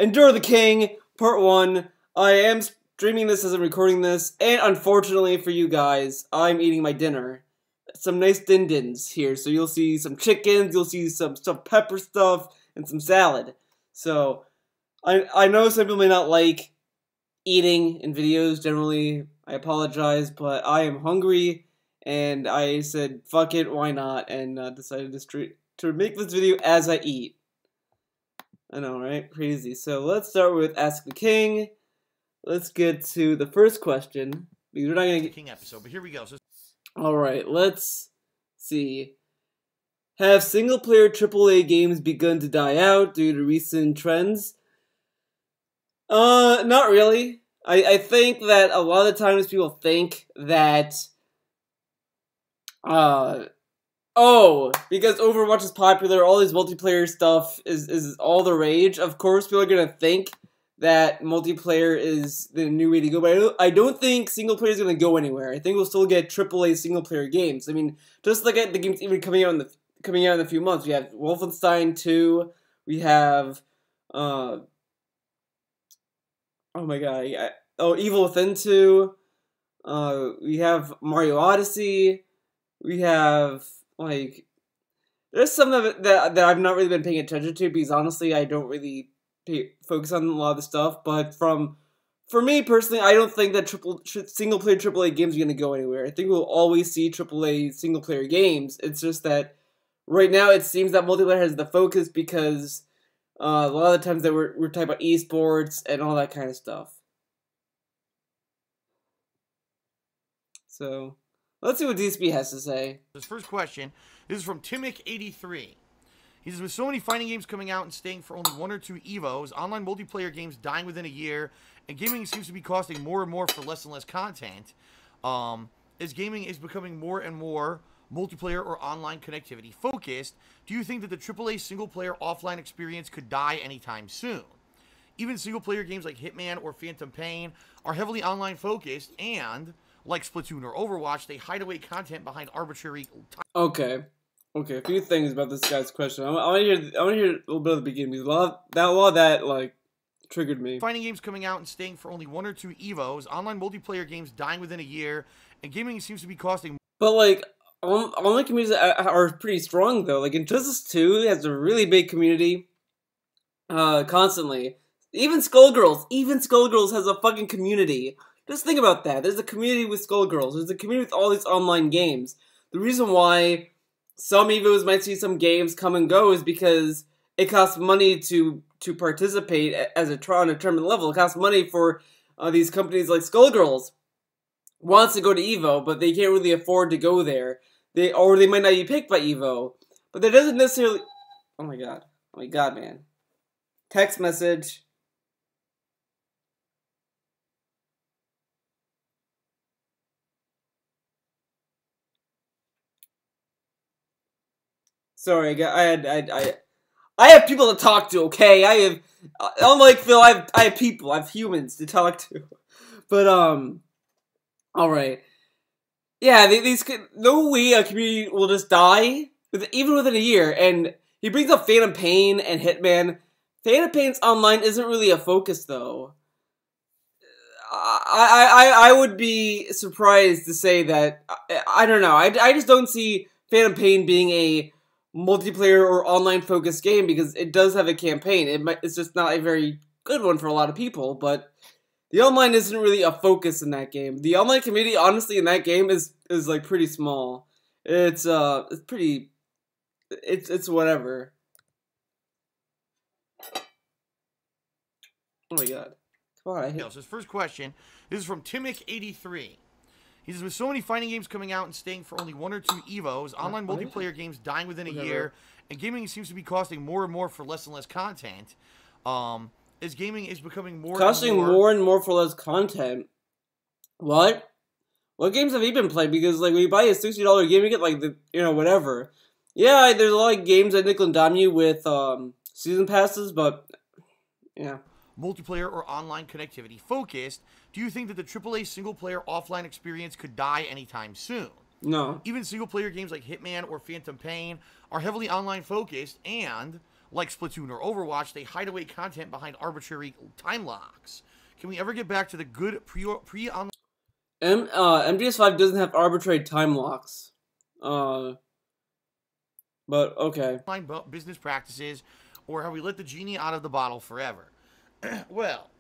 Endure the King, Part 1. I am streaming this as I'm recording this, and unfortunately for you guys, I'm eating my dinner. Some nice din-dins here, so you'll see some chickens, you'll see some stuffed pepper stuff, and some salad. So, I know some people may not like eating in videos generally. I apologize, but I am hungry, and I said, fuck it, why not, and decided to make this video as I eat. I know, right? Crazy. So let's start with Ask the King. Let's get to the first question. Because we're not gonna get King episode, but here we go. So alright, let's see. Have single-player AAA games begun to die out due to recent trends? Not really. I think that a lot of the times people think that oh, because Overwatch is popular, all this multiplayer stuff is all the rage. Of course, people are gonna think that multiplayer is the new way to go, but I don't think single player is gonna go anywhere. I think we'll still get AAA single player games. I mean, just look at the games even coming out in a few months. We have Wolfenstein 2. We have oh my god, Evil Within 2. We have Mario Odyssey. We have like, there's some of it that I've not really been paying attention to because honestly I don't really focus on a lot of the stuff. But for me personally, I don't think that single player AAA games are gonna go anywhere. I think we'll always see AAA single player games. It's just that right now it seems that multiplayer has the focus because a lot of the times that we're talking about esports and all that kind of stuff. So let's see what DSP has to say. this first question, this is from Timic83. He says, with so many fighting games coming out and staying for only 1 or 2 EVOs, online multiplayer games dying within a year, and gaming seems to be costing more and more for less and less content, as gaming is becoming more and more multiplayer or online connectivity focused, do you think that the AAA single-player offline experience could die anytime soon? Even single-player games like Hitman or Phantom Pain are heavily online focused, and like Splatoon or Overwatch, they hide away content behind arbitrary. Okay, a few things about this guy's question. I want to hear a little bit of the beginning because a lot of that like triggered me. Fighting games coming out and staying for only 1 or 2 EVOs, online multiplayer games dying within a year, and gaming seems to be costing. But like, online communities are pretty strong though. Like Injustice 2 has a really big community. Constantly, even Skullgirls has a fucking community. Just think about that. There's a community with Skullgirls. There's a community with all these online games. The reason why some EVOs might see some games come and go is because it costs money to participate as a tournament level. It costs money for these companies like Skullgirls wants to go to EVO, but they can't really afford to go there. They might not be picked by EVO. But that doesn't necessarily... Oh my god, man. Text message. Sorry, I have people to talk to, okay? Unlike Phil, I have people, I have humans to talk to. But, alright. Yeah, no way a community will just die, even within a year, and he brings up Phantom Pain and Hitman. Phantom Pain's online isn't really a focus, though. I would be surprised to say that, I don't know, I just don't see Phantom Pain being a multiplayer or online focused game because it does have a campaign. It's just not a very good one for a lot of people, but the online isn't really a focus in that game. The online community, honestly, in that game is like pretty small. It's whatever. Oh my god. Come on, So his first question, this is from Timic83. He says, with so many fighting games coming out and staying for only 1 or 2 EVOs, online multiplayer games dying within a year, and gaming seems to be costing more and more for less and less content, as gaming is becoming more and more for less content. What? What games have you been playing? Because like when you buy a $60 game, you get like whatever. Yeah, there's a lot of games that nickel and dime you with season passes, but yeah. Multiplayer or online connectivity focused, do you think that the AAA single-player offline experience could die anytime soon? No. Even single-player games like Hitman or Phantom Pain are heavily online focused, and like Splatoon or Overwatch, they hide away content behind arbitrary time locks. Can we ever get back to the good pre-online? MGS5 doesn't have arbitrary time locks. But okay. Business practices, or have we let the genie out of the bottle forever? Well,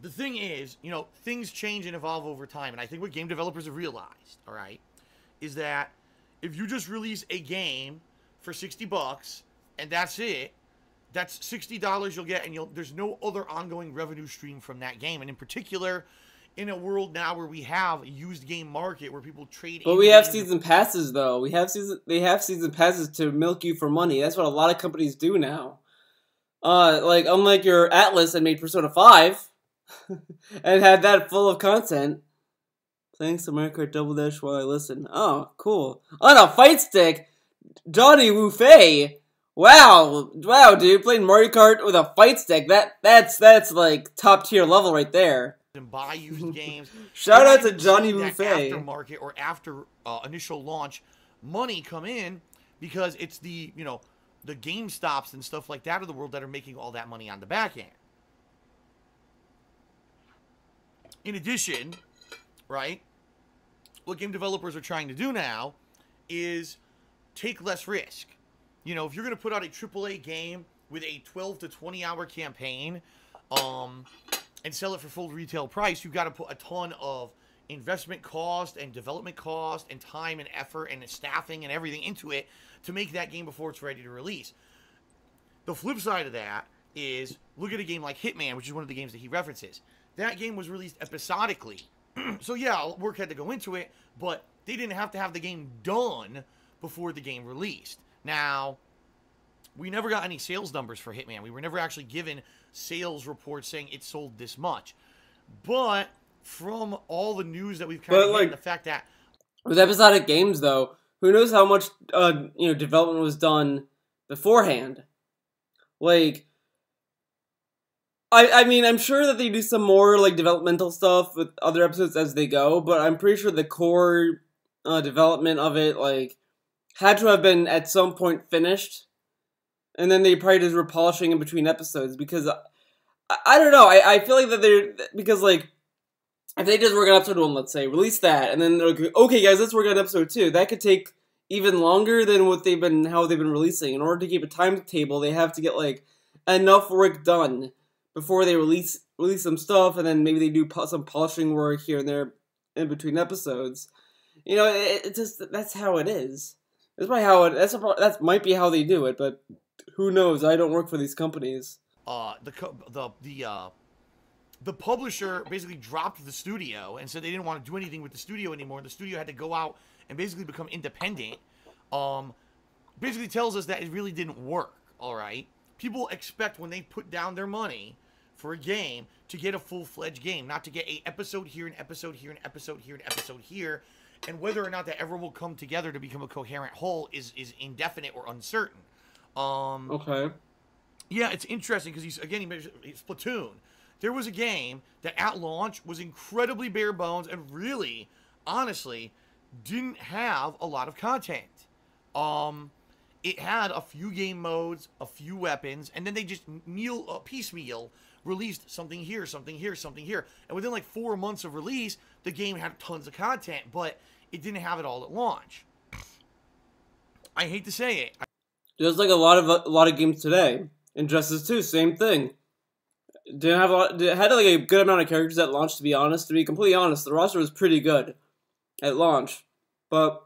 the thing is, you know, things change and evolve over time, and I think what game developers have realized, all right, is that if you just release a game for $60 and that's it, that's $60 you'll get, and there's no other ongoing revenue stream from that game. And in particular, in a world now where we have a used game market where people trade. But we have season passes, though. They have season passes to milk you for money. That's what a lot of companies do now. Like unlike your Atlas that made Persona 5 and had that full of content. Playing some Mario Kart Double Dash while I listen. Oh, cool. On a fight stick, Johnny Wu Fei. Wow, dude, playing Mario Kart with a fight stick. That's like top tier level right there. And buy used games. Shout out to Johnny Wu Fei. Aftermarket or after initial launch money come in because it's the the GameStops and stuff like that of the world that are making all that money on the back end. In addition, right, what game developers are trying to do now is take less risk. You know, if you're going to put out a AAA game with a 12 to 20 hour campaign and sell it for full retail price, you've got to put a ton of investment cost and development cost and time and effort and staffing and everything into it to make that game before it's ready to release. The flip side of that is, look at a game like Hitman, which is one of the games that he references. That game was released episodically. So yeah, work had to go into it, but they didn't have to have the game done before the game released. Now, we never got any sales numbers for Hitman. We were never actually given sales reports saying it sold this much. But from all the news that we've kind of the fact that with episodic games, though, who knows how much development was done beforehand? Like, I mean, I'm sure that they do some more like developmental stuff with other episodes as they go, but I'm pretty sure the core development of it had to have been at some point finished, and then they probably just were polishing in between episodes because I don't know. I feel like that they're because like if they just work on episode 1, let's say, release that, and then they're like, okay, guys, let's work on episode 2. That could take even longer than how they've been releasing. In order to keep a timetable, they have to get like enough work done before they release some stuff, and then maybe they do some polishing work here and there in between episodes. You know, it just that's how it is. That's probably how it. That might be how they do it, but who knows? I don't work for these companies. The publisher basically dropped the studio and said they didn't want to do anything with the studio anymore. The studio had to go out and basically become independent. Basically tells us that it really didn't work. All right, people expect when they put down their money for a game to get a full-fledged game, not to get an episode here, an episode here, an episode here, an episode here. And whether or not that ever will come together to become a coherent whole is indefinite or uncertain. Okay. Yeah, it's interesting because he mentioned Splatoon. There was a game that at launch was incredibly bare bones and really, honestly, didn't have a lot of content. It had a few game modes, a few weapons, and then they just piecemeal released something here, something here, something here. And within like 4 months of release, the game had tons of content, but it didn't have it all at launch. I hate to say it. Just like a lot of games today. Injustice 2, same thing. Didn't have a lot. It had like a good amount of characters at launch. To be honest, to be completely honest, the roster was pretty good at launch. But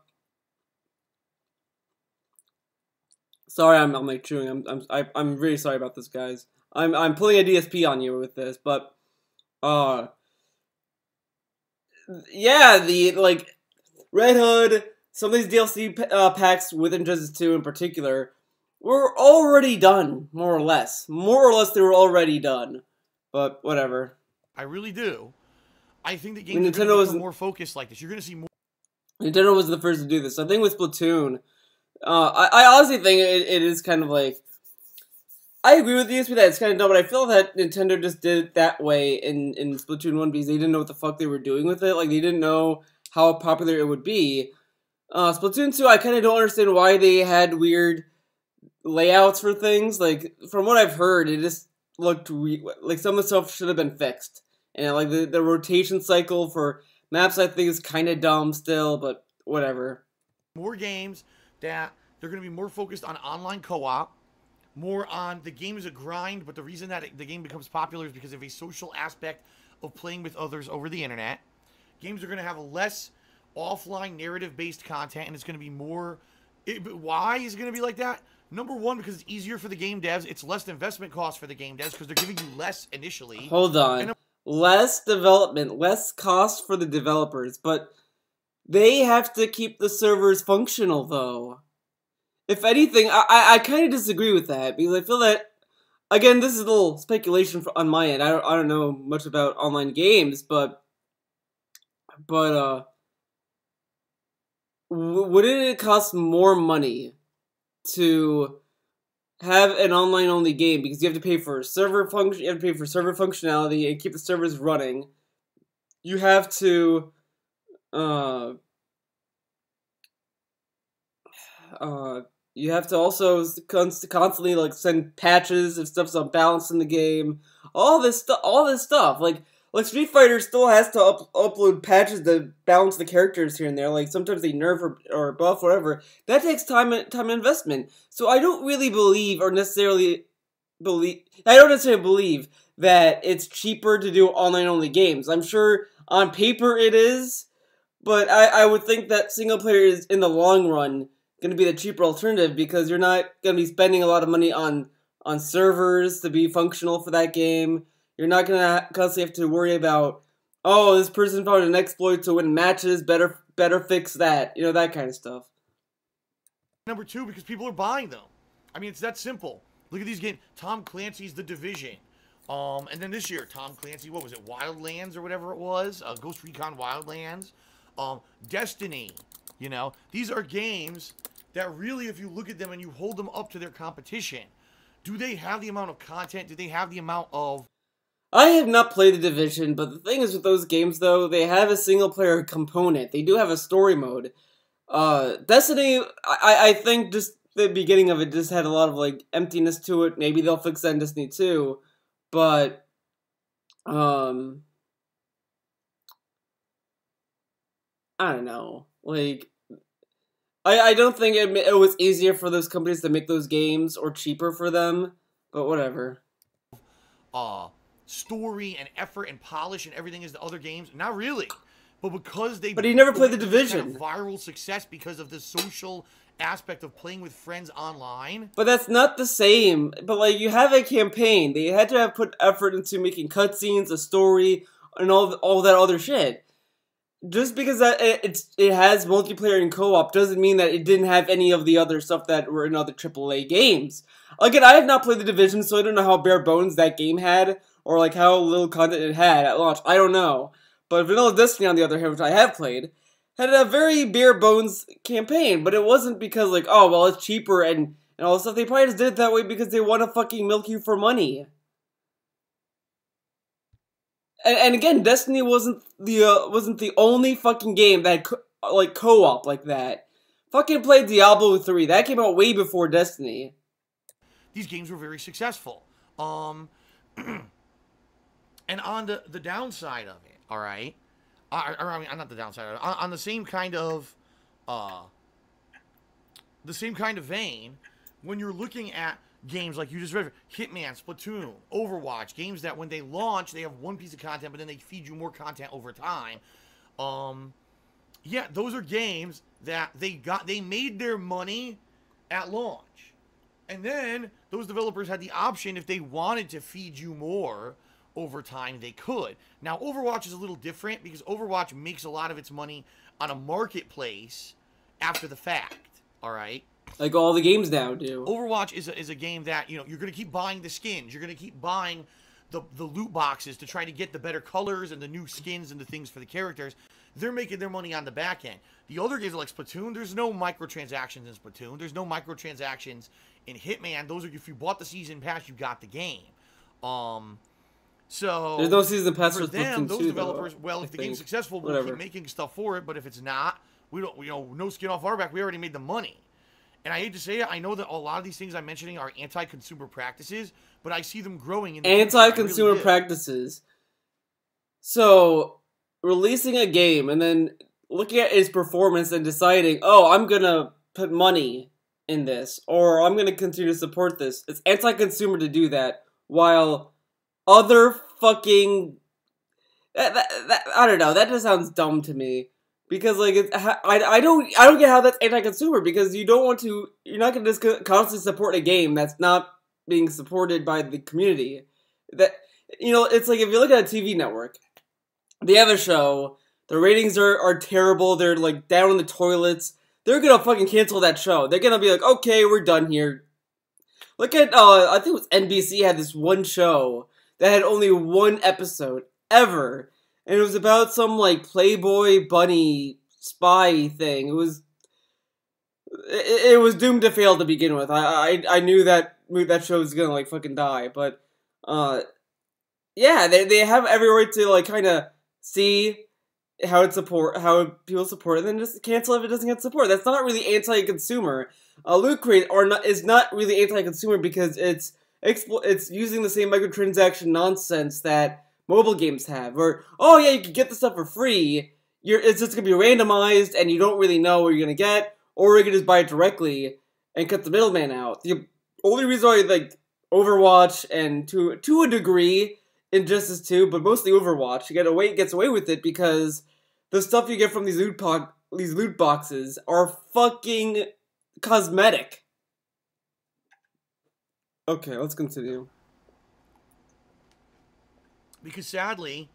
sorry, I'm like chewing. I'm really sorry about this, guys. I'm pulling a DSP on you with this, but yeah, the like Red Hood, some of these DLC packs with Injustice 2 in particular were already done, more or less. More or less, they were already done. But whatever. I really do. I think that games are going to become more focused like this. You're going to see more. Nintendo was the first to do this. I think with Splatoon, I honestly think it is kind of like. I agree with DSP that it's kind of dumb, but I feel that Nintendo just did it that way in Splatoon 1 because they didn't know what the fuck they were doing with it. Like, they didn't know how popular it would be. Splatoon 2, I kind of don't understand why they had weird, layouts for things. Like from what I've heard, it just looked like some of the stuff should have been fixed. And like the rotation cycle for maps, I think is kind of dumb still, but whatever. More games that they're going to be more focused on online co-op, more on the game is a grind, but the reason that the game becomes popular is because of a social aspect of playing with others over the internet. Games are going to have a less offline narrative-based content, and it's going to be more... why is it going to be like that? Number one, because it's easier for the game devs. It's less investment cost for the game devs because they're giving you less initially. Hold on. Less development, less cost for the developers, but they have to keep the servers functional, though. If anything, I kind of disagree with that, because I feel that, again, this is a little speculation on my end. I don't know much about online games, but wouldn't it cost more money to have an online-only game, because you have to pay for server function, you have to pay for server functionality and keep the servers running. You have to you have to also constantly like send patches if stuff's unbalanced in the game. All this stuff. Like Street Fighter still has to upload patches to balance the characters here and there. Like sometimes they nerf or buff, whatever. That takes time and investment. So I don't really believe I don't necessarily believe that it's cheaper to do online only games. I'm sure on paper it is, but I would think that single player is in the long run going to be the cheaper alternative, because you're not going to be spending a lot of money on servers to be functional for that game. You're not going to constantly have to worry about, oh, this person found an exploit to win matches, better fix that. You know, that kind of stuff. Number two, because people are buying them. I mean, it's that simple. Look at these games. Tom Clancy's The Division. And then this year, Tom Clancy, what was it, Wildlands or whatever it was? Ghost Recon Wildlands. Destiny. You know, these are games that really, if you look at them and you hold them up to their competition, do they have the amount of content? Do they have the amount of... I have not played The Division, but the thing is with those games, though, they have a single-player component. They do have a story mode. Destiny, I think just the beginning of it just had a lot of, like, emptiness to it. Maybe they'll fix that in Destiny 2. But, I don't know. Like, I don't think it was easier for those companies to make those games or cheaper for them, but whatever. Story and effort and polish and everything as the other games? Not really. But because they... But he never played The Division. Kind of viral success because of the social aspect of playing with friends online. But that's not the same. But, like, you have a campaign. They had to have put effort into making cutscenes, a story, and all that other shit. Just because that it has multiplayer and co-op doesn't mean that it didn't have any of the other stuff that were in other AAA games. Again, I have not played The Division, so I don't know how bare bones that game had, or like how little content it had at launch. I don't know. But Vanilla Destiny, on the other hand, which I have played, had a very bare bones campaign. But it wasn't because like, oh well, it's cheaper and all this stuff. They probably just did it that way because they want to fucking milk you for money. And again, Destiny wasn't the only fucking game that had co-op like that. Fucking played Diablo 3. That came out way before Destiny. These games were very successful. And on the downside of it, all right? I mean, not the downside of it. On the same kind of vein, when you're looking at games like you just read, Hitman, Splatoon, Overwatch, games that when they launch, they have one piece of content, but then they feed you more content over time. Yeah, those are games that they made their money at launch. And then those developers had the option, if they wanted to feed you more over time, they could. Now, Overwatch is a little different because Overwatch makes a lot of its money on a marketplace after the fact, all right? Like all the games now do. Overwatch is a game that, you know, you're going to keep buying the skins. You're going to keep buying the loot boxes to try to get the better colors and the new skins and the things for the characters. They're making their money on the back end. The other games like Splatoon, there's no microtransactions in Splatoon. There's no microtransactions in Hitman. Those are, if you bought the season pass, you got the game. So there's no season pass for them, Splatoon those 2, developers, though, well, if the game's successful, we'll keep making stuff for it. But if it's not, we don't, you know, no skin off our back. We already made the money. And I hate to say it, I know that a lot of these things I'm mentioning are anti-consumer practices, but I see them growing in the future. Anti-consumer really practices. So, releasing a game and then looking at its performance and deciding, oh, I'm gonna put money in this, or I'm gonna continue to support this. It's anti-consumer to do that, while other fucking... I don't know, that just sounds dumb to me. Because, like, I don't get how that's anti-consumer, because you're not gonna just constantly support a game that's not being supported by the community. It's like, if you look at a TV network, they have a show, the ratings are terrible, they're, like, down in the toilets, they're gonna fucking cancel that show. They're gonna be like, okay, we're done here. Look at, I think it was NBC had this one show that had only one episode, ever. And it was about some, like, Playboy bunny spy thing. It was doomed to fail to begin with. I knew that show was gonna, like, fucking die. But, yeah, they have every right to, like, kind of see how people support it, and then just cancel if it doesn't get support. That's not really anti-consumer. Loot Crate is not really anti-consumer because it's using the same microtransaction nonsense that mobile games have, or, oh yeah, you can get the stuff for free, it's just gonna be randomized, and you don't really know what you're gonna get, or you can just buy it directly, and cut the middleman out. The only reason I like Overwatch, and to a degree, Injustice 2, but mostly Overwatch, gets away with it, because the stuff you get from these loot boxes are fucking cosmetic. Okay, let's continue. Because sadly,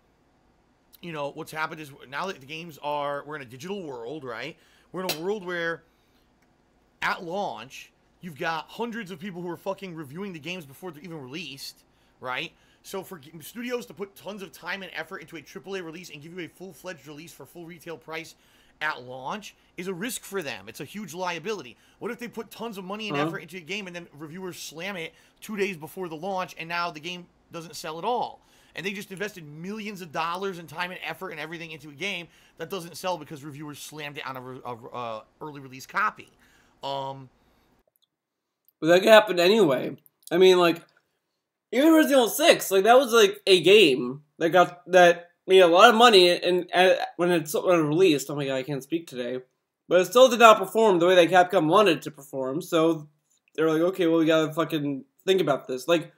what's happened is now that we're in a digital world, right? We're in a world where at launch, you've got hundreds of people who are fucking reviewing the games before they're even released, right? So for studios to put tons of time and effort into a AAA release and give you a full-fledged release for full retail price at launch is a risk for them. It's a huge liability. What if they put tons of money and effort into a game and then reviewers slam it 2 days before the launch and now the game doesn't sell at all? And they just invested millions of dollars in time and effort and everything into a game that doesn't sell because reviewers slammed it on a early release copy. But that could happen anyway. I mean, like, even Resident Evil 6, like, that was, like, a game that made a lot of money when it released. Oh my god, I can't speak today. But it still did not perform the way that Capcom wanted it to perform, so they were like, okay, well, we gotta fucking think about this. Like,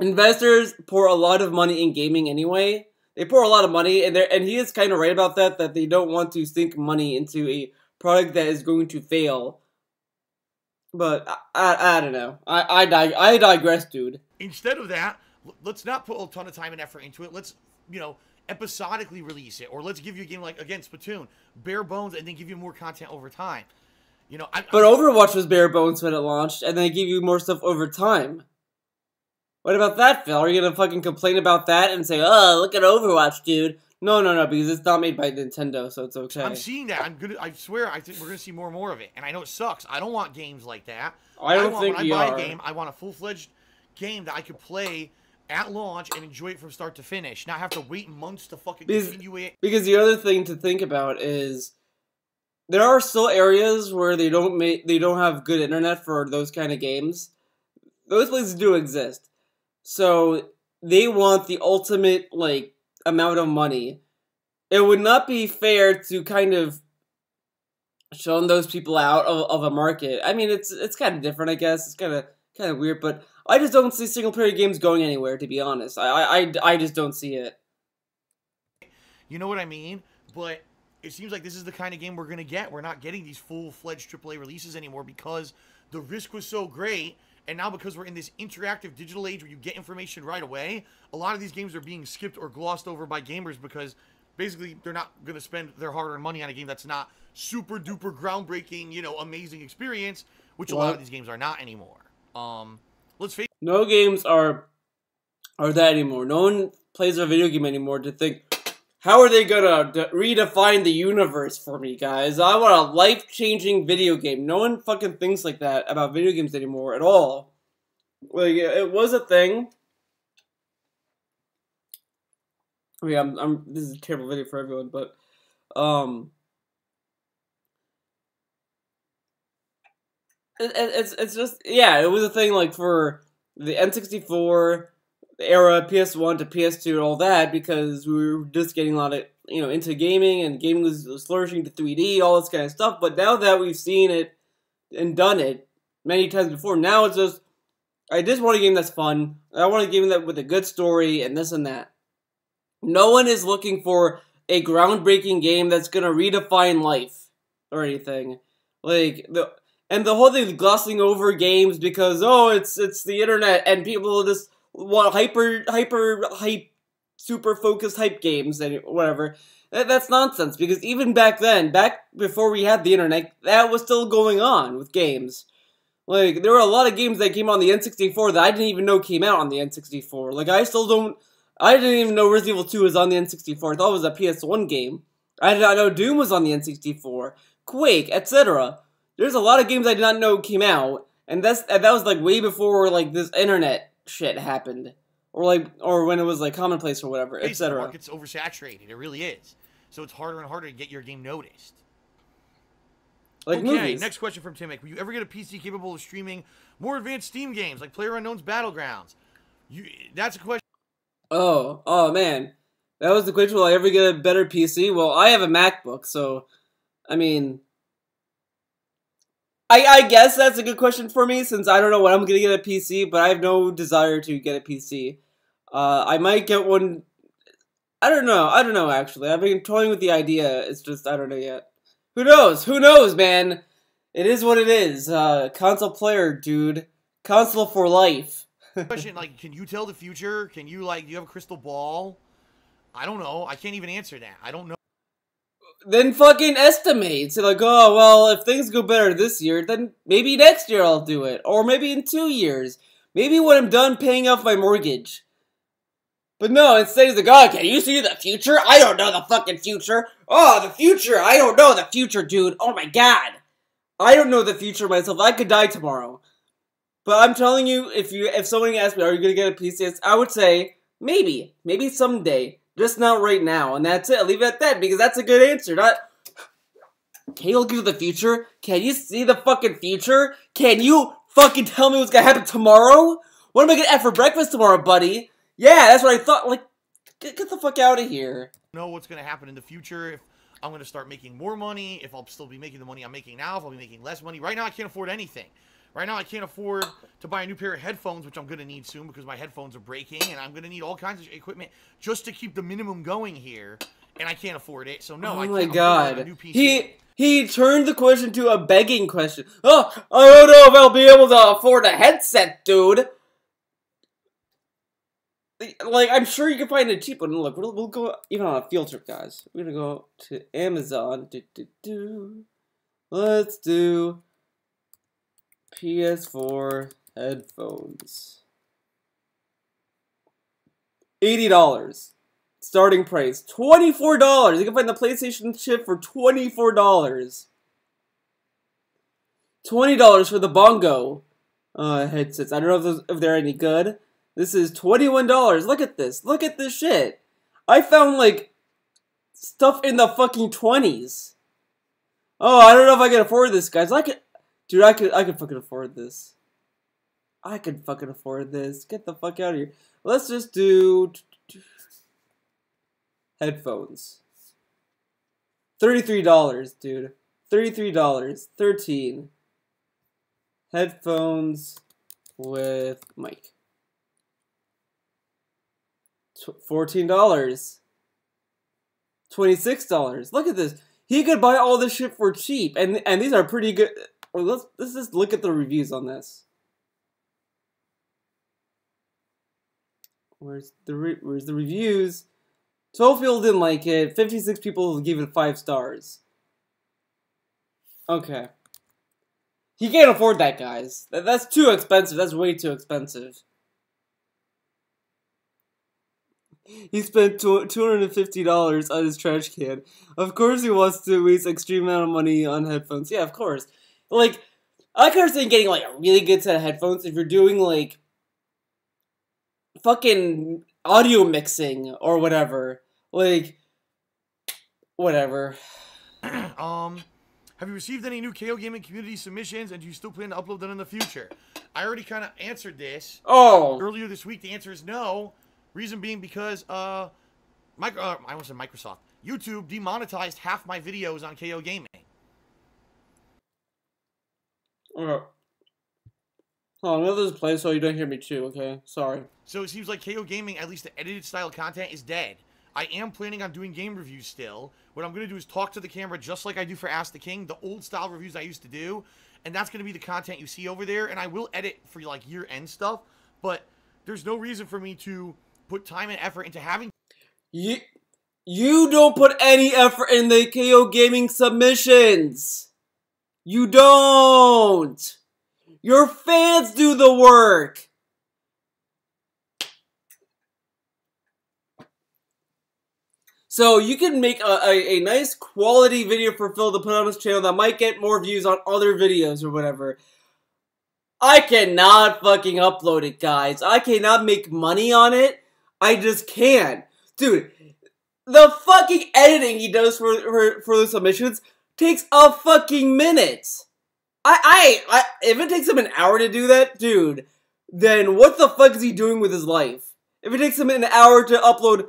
investors pour a lot of money in gaming anyway. They pour a lot of money, and he is kind of right about that they don't want to sink money into a product that is going to fail. But I don't know. I digress, dude. Instead of that, let's not put a ton of time and effort into it. Let's, episodically release it. Or let's give you a game like, again, Splatoon, bare bones, and then give you more content over time. But Overwatch was bare bones when it launched, and then they give you more stuff over time. What about that, Phil? Are you gonna fucking complain about that and say, oh, look at Overwatch, dude? No, because it's not made by Nintendo, so it's okay. I'm seeing that. I swear, I think we're gonna see more and more of it. And I know it sucks. I don't want games like that. I don't think we are. When I buy a game, I want a full-fledged game that I could play at launch and enjoy it from start to finish. Not have to wait months to fucking continue it. Because the other thing to think about is there are still areas where they don't have good internet for those kind of games. Those places do exist. So they want the ultimate, like, amount of money. It would not be fair to kind of shun those people out of a market. I mean, it's kind of different, I guess. It's kind of weird, but I just don't see single player games going anywhere, to be honest. I just don't see it. You know what I mean? But it seems like this is the kind of game we're gonna get. We're not getting these full-fledged AAA releases anymore because the risk was so great. And now because we're in this interactive digital age where you get information right away, a lot of these games are being skipped or glossed over by gamers because basically they're not going to spend their hard-earned money on a game that's not super-duper groundbreaking, amazing experience, which a lot of these games are not anymore. Let's face it. No games are that anymore. No one plays a video game anymore to think, how are they going to redefine the universe for me, guys? I want a life-changing video game. No one fucking thinks like that about video games anymore at all. Like, it was a thing. I mean, this is a terrible video for everyone, but, It's just, yeah, it was a thing like for the N64 era, PS1 to PS2 and all that, because we were just getting a lot of, into gaming, and gaming was flourishing to 3D, all this kind of stuff. But now that we've seen it and done it many times before, now it's just, I just want a game that's fun. I want a game that with a good story and this and that. No one is looking for a groundbreaking game that's gonna redefine life or anything. Like the whole thing of glossing over games because it's the internet and people just want hype, super focused hype games and whatever. That's nonsense, because even back then, back before we had the internet, that was still going on with games. Like, there were a lot of games that came on the N64 that I didn't even know came out on the N64. Like, I didn't even know Resident Evil 2 was on the N64. I thought it was a PS1 game. I did not know Doom was on the N64. Quake, etc. There's a lot of games I did not know came out, and that was like way before like this internet shit happened, or when it was like commonplace or whatever, etc. The market's oversaturated. It really is. So it's harder and harder to get your game noticed. Like okay, movies. Next question from Timic. Will you ever get a PC capable of streaming more advanced Steam games like PlayerUnknown's Battlegrounds? That's a question. Oh man. That was the question, will I ever get a better PC? Well, I have a MacBook, so, I mean, I guess that's a good question for me, since I don't know when I'm gonna get a PC, but I have no desire to get a PC. I might get one, I don't know, actually. I've been toying with the idea, it's just, I don't know yet. Who knows, man? It is what it is. Console player, dude. Console for life. Question, like, can you tell the future? Can you, like, do you have a crystal ball? I don't know. I can't even answer that. I don't know. Then fucking estimate. So like, oh, well, if things go better this year, then maybe next year I'll do it. Or maybe in 2 years. Maybe when I'm done paying off my mortgage. But no, instead he's like, oh, can you see the future? I don't know the fucking future. Oh, the future. I don't know the future, dude. Oh my god. I don't know the future myself. I could die tomorrow. But I'm telling you, if someone asked me, are you gonna get a PC? I would say, maybe. Maybe someday. Just not right now. And that's it. I'll leave it at that, because that's a good answer. Not, can you look into the future? Can you see the fucking future? Can you fucking tell me what's gonna happen tomorrow? What am I gonna have for breakfast tomorrow, buddy? Yeah, that's what I thought. Like, get the fuck out of here. Know what's gonna happen in the future, if I'm gonna start making more money, if I'll still be making the money I'm making now, if I'll be making less money. Right now, I can't afford anything. Right now, I can't afford to buy a new pair of headphones, which I'm going to need soon because my headphones are breaking, and I'm going to need all kinds of equipment just to keep the minimum going here, and I can't afford it. So, no, I can't afford a new PC. He turned the question to a begging question. Oh, I don't know if I'll be able to afford a headset, dude. Like, I'm sure you can find a cheap one. Look, we'll go even on a field trip, guys. We're going to go to Amazon. Let's do PS4 headphones. $80. Starting price. $24. You can find the PlayStation chip for $24. $20 for the Bongo headsets. I don't know if they're any good. This is $21. Look at this. Look at this shit. I found, like, stuff in the fucking 20s. Oh, I don't know if I can afford this, guys. Dude, I could fucking afford this. I could fucking afford this. Get the fuck out of here. Let's just do headphones. $33, dude. $33. 13. Headphones with mic. $14. $26. Look at this. He could buy all this shit for cheap, and these are pretty good. Or let's just look at the reviews on this. Where's the reviews? 12 people didn't like it. 56 people gave it 5 stars. Okay. He can't afford that, guys. That's too expensive. That's way too expensive. He spent $250 on his trash can. Of course he wants to waste extreme amount of money on headphones. Yeah, of course. Like, I can understand getting, like, a really good set of headphones if you're doing, like, fucking audio mixing or whatever. Like, whatever. Have you received any new KO Gaming community submissions, and do you still plan to upload them in the future? I already kind of answered this earlier this week. The answer is no. Reason being because I almost said Microsoft. YouTube demonetized half my videos on KO Gaming. Hold on, I'm gonna just play so you don't hear me too, okay? Sorry. So it seems like KO Gaming, at least the edited style content, is dead. I am planning on doing game reviews still. What I'm going to do is talk to the camera just like I do for Ask the King, the old style reviews I used to do. And that's going to be the content you see over there. And I will edit for like year-end stuff. But there's no reason for me to put time and effort into having... You don't put any effort in the KO Gaming submissions. You don't. Your fans do the work. So you can make a nice quality video for Phil to put on his channel that might get more views on other videos or whatever. I cannot fucking upload it, guys. I cannot make money on it. I just can't. Dude, the fucking editing he does for the submissions takes a fucking minute. If it takes him an hour to do that, dude, then what the fuck is he doing with his life? If it takes him an hour to upload,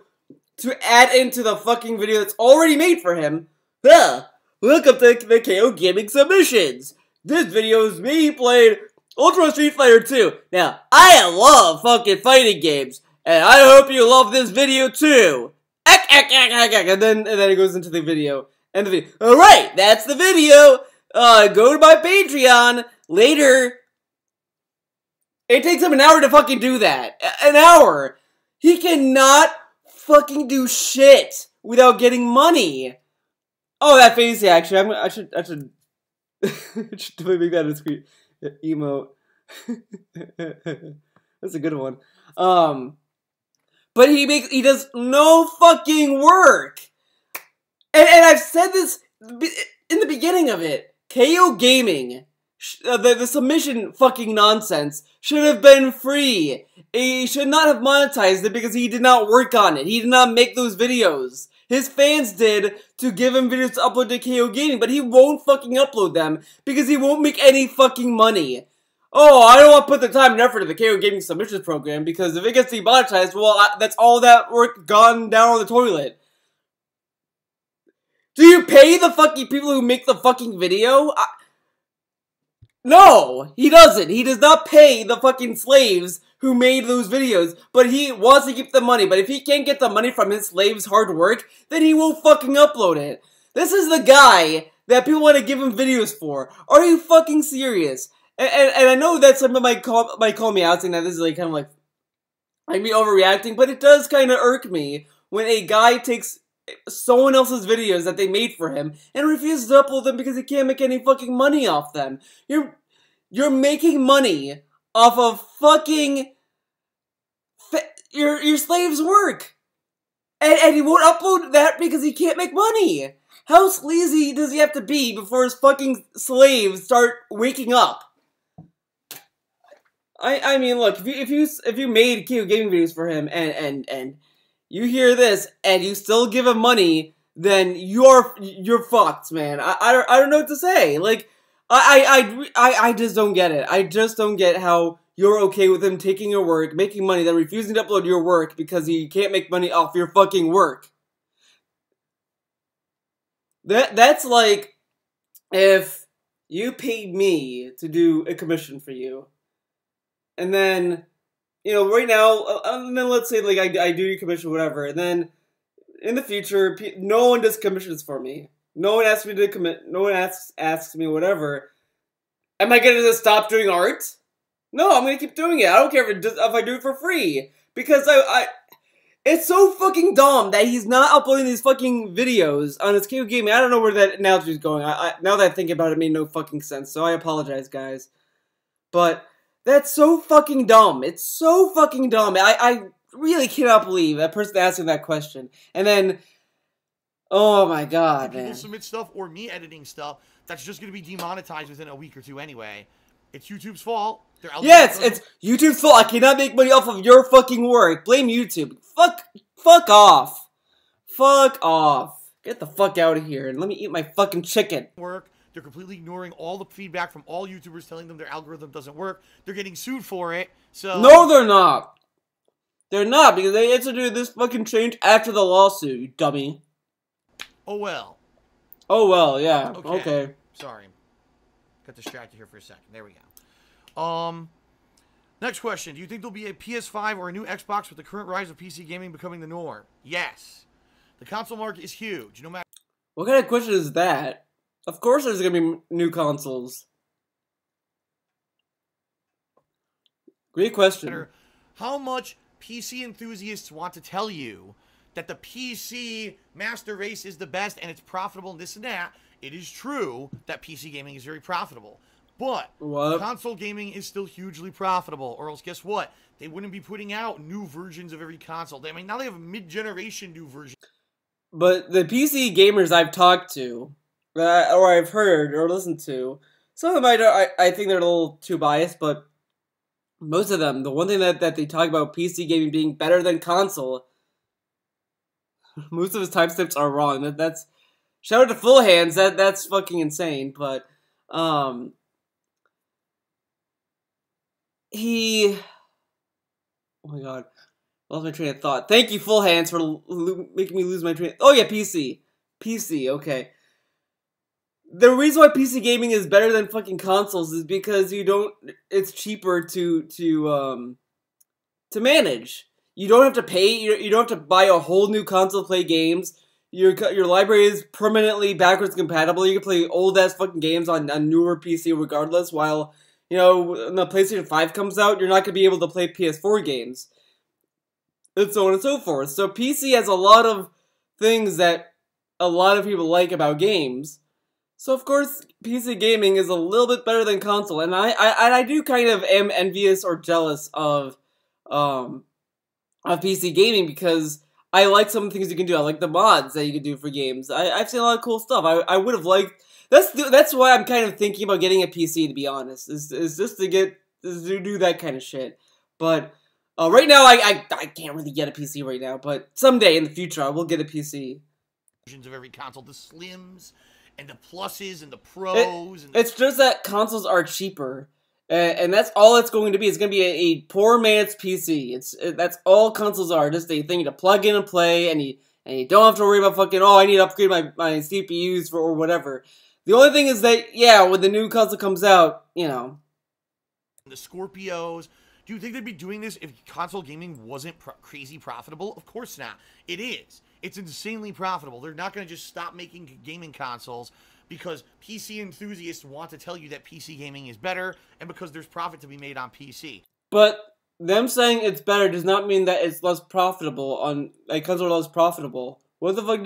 to add into the fucking video that's already made for him, welcome to the KO Gaming submissions. This video is me playing Ultra Street Fighter 2. Now, I love fucking fighting games, and I hope you love this video too. And then it goes into the video. And the video. Alright, that's the video. Go to my Patreon later. It takes him an hour to fucking do that. An hour. He cannot fucking do shit without getting money. Oh, that face actually. I should make that a screen emote. That's a good one. But he does no fucking work. And I've said this in the beginning of it. KO Gaming, the submission fucking nonsense should have been free. He should not have monetized it because he did not work on it. He did not make those videos. His fans did to give him videos to upload to KO Gaming, but he won't fucking upload them because he won't make any fucking money. Oh, I don't want to put the time and effort into the KO Gaming submissions program because if it gets demonetized, well, that's all that work gone down the toilet. Do you pay the fucking people who make the fucking video? No, he doesn't. He does not pay the fucking slaves who made those videos, but he wants to keep the money. But if he can't get the money from his slaves' hard work, then he won't fucking upload it. This is the guy that people want to give him videos for. Are you fucking serious? And I know that some might call me out saying that this is like kind of like me overreacting, but it does kind of irk me when a guy takes someone else's videos that they made for him and refuses to upload them because he can't make any fucking money off them. You're making money off of fucking your slave's work, and he won't upload that because he can't make money. How sleazy does he have to be before his fucking slaves start waking up? I mean, look, if you made KO Gaming videos for him and you hear this and you still give him money, then you're fucked, man. I don't know what to say. Like, I just don't get it. I just don't get how you're okay with him taking your work, making money, then refusing to upload your work because he can't make money off your fucking work. That's like if you paid me to do a commission for you, and then, you know, right now, and then let's say like I do your commission, whatever, and then in the future, no one does commissions for me. No one asks me to commit. No one asks me whatever. Am I gonna just stop doing art? No, I'm gonna keep doing it. I don't care if I do it for free because it's so fucking dumb that he's not uploading these fucking videos on his KO Gaming. I don't know where that analogy is going. Now that I think about it, it made no fucking sense. So I apologize, guys. But that's so fucking dumb. It's so fucking dumb. I really cannot believe that person asking that question. And then, oh my god, man. People submit stuff or me editing stuff that's just going to be demonetized within a week or two anyway. It's YouTube's fault. Yeah, it's YouTube's fault. I cannot make money off of your fucking work. Blame YouTube. Fuck off. Fuck off. Get the fuck out of here and let me eat my fucking chicken. Work They're completely ignoring all the feedback from all YouTubers telling them their algorithm doesn't work. They're getting sued for it. So No, they're not. They're not, because they instituted this fucking change after the lawsuit, you dummy. oh well. Oh well, yeah. Okay. Okay. Sorry. Got distracted here for a second. There we go. Next question. Do you think there'll be a PS5 or a new Xbox with the current rise of PC gaming becoming the norm? Yes. The console market is huge. No matter What kind of question is that? Of course there's gonna be new consoles. Great question. how much PC enthusiasts want to tell you that the PC master race is the best and it's profitable and this and that. It is true that PC gaming is very profitable. But What? console gaming is still hugely profitable. Or else, guess what? They wouldn't be putting out new versions of every console. I mean, now they have mid-generation new versions. But the PC gamers I've talked to, or I've heard or listened to, some of them I think they're a little too biased, but most of them, the one thing that they talk about PC gaming being better than console, most of his timestamps are wrong. That's shout out to Full Hands. That's fucking insane. But he, oh my god, lost my train of thought. Thank you, Full Hands, for making me lose my train. Oh yeah, PC. Okay. The reason why PC gaming is better than fucking consoles is because it's cheaper to manage. You don't have to pay, you don't have to buy a whole new console to play games. Your library is permanently backwards compatible. You can play old ass fucking games on newer PC regardless, while, when the PlayStation 5 comes out, you're not gonna be able to play PS4 games. And so on and so forth. So PC has a lot of things that a lot of people like about games. So of course, PC gaming is a little bit better than console, and I do kind of am envious or jealous of PC gaming because I like some of the things you can do. I like the mods that you can do for games. I've seen a lot of cool stuff. I would have liked. That's why I'm kind of thinking about getting a PC, to be honest. Is just to do that kind of shit. But right now I can't really get a PC right now. But someday in the future I will get a PC. Versions of every console, the Slims and the Pluses and the Pros. It's just that consoles are cheaper. And that's all it's going to be. It's going to be a poor man's PC. That's all consoles are. Just a thing to plug in and play, and you don't have to worry about fucking, I need to upgrade my CPUs or whatever. The only thing is that, yeah, when the new console comes out, The Scorpios. Do you think they'd be doing this if console gaming wasn't crazy profitable? Of course not. It is. It's insanely profitable. They're not going to just stop making gaming consoles because PC enthusiasts want to tell you that PC gaming is better and because there's profit to be made on PC. But them saying it's better does not mean that it's less profitable on, like, console less profitable. What the fuck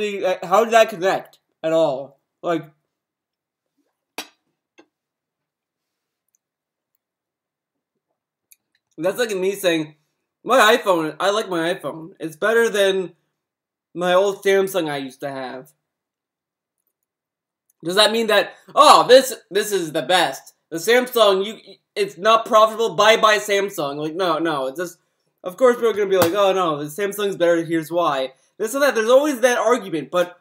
how did that connect at all? Like, that's like me saying, I like my iPhone. It's better than my old Samsung I used to have. Does that mean that, this is the best? The Samsung, it's not profitable, bye Samsung. Like, no, it's just, of course people are going to be like, oh no, the Samsung's better, here's why. This and that, there's always that argument, but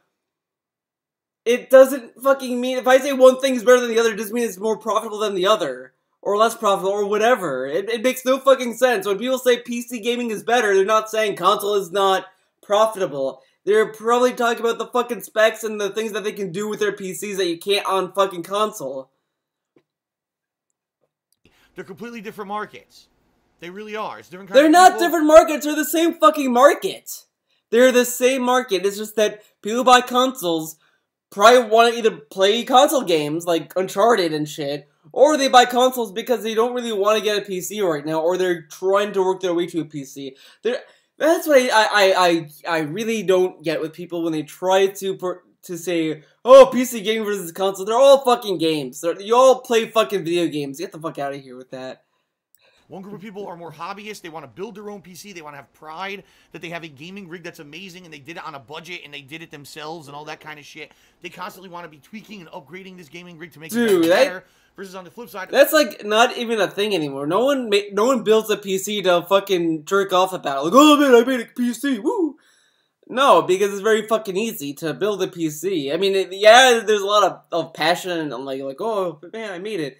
it doesn't fucking mean, if I say one thing's better than the other, it doesn't mean it's more profitable than the other. Or less profitable, or whatever. It makes no fucking sense. When people say PC gaming is better, they're not saying console is not profitable. They're probably talking about the fucking specs and the things that they can do with their PCs that you can't on fucking console. They're completely different markets. They really are. It's different. They're not different markets. They're the same fucking market. They're the same market. It's just that people who buy consoles probably want to either play console games like Uncharted and shit, or they buy consoles because they don't really want to get a PC right now, or they're trying to work their way to a PC. That's what I really don't get with people when they try to say, PC game versus console. They're all fucking games. You all play fucking video games. Get the fuck out of here with that. One group of people are more hobbyists. They want to build their own PC. They want to have pride that they have a gaming rig that's amazing and they did it on a budget and they did it themselves and all that kind of shit. They constantly want to be tweaking and upgrading this gaming rig to make it better. Versus on the flip side, that's like not even a thing anymore. No one builds a PC to fucking jerk off about. Like, oh man, I made a PC. Woo! No, because it's very fucking easy to build a PC. I mean, yeah, there's a lot of passion and like, oh man, I made it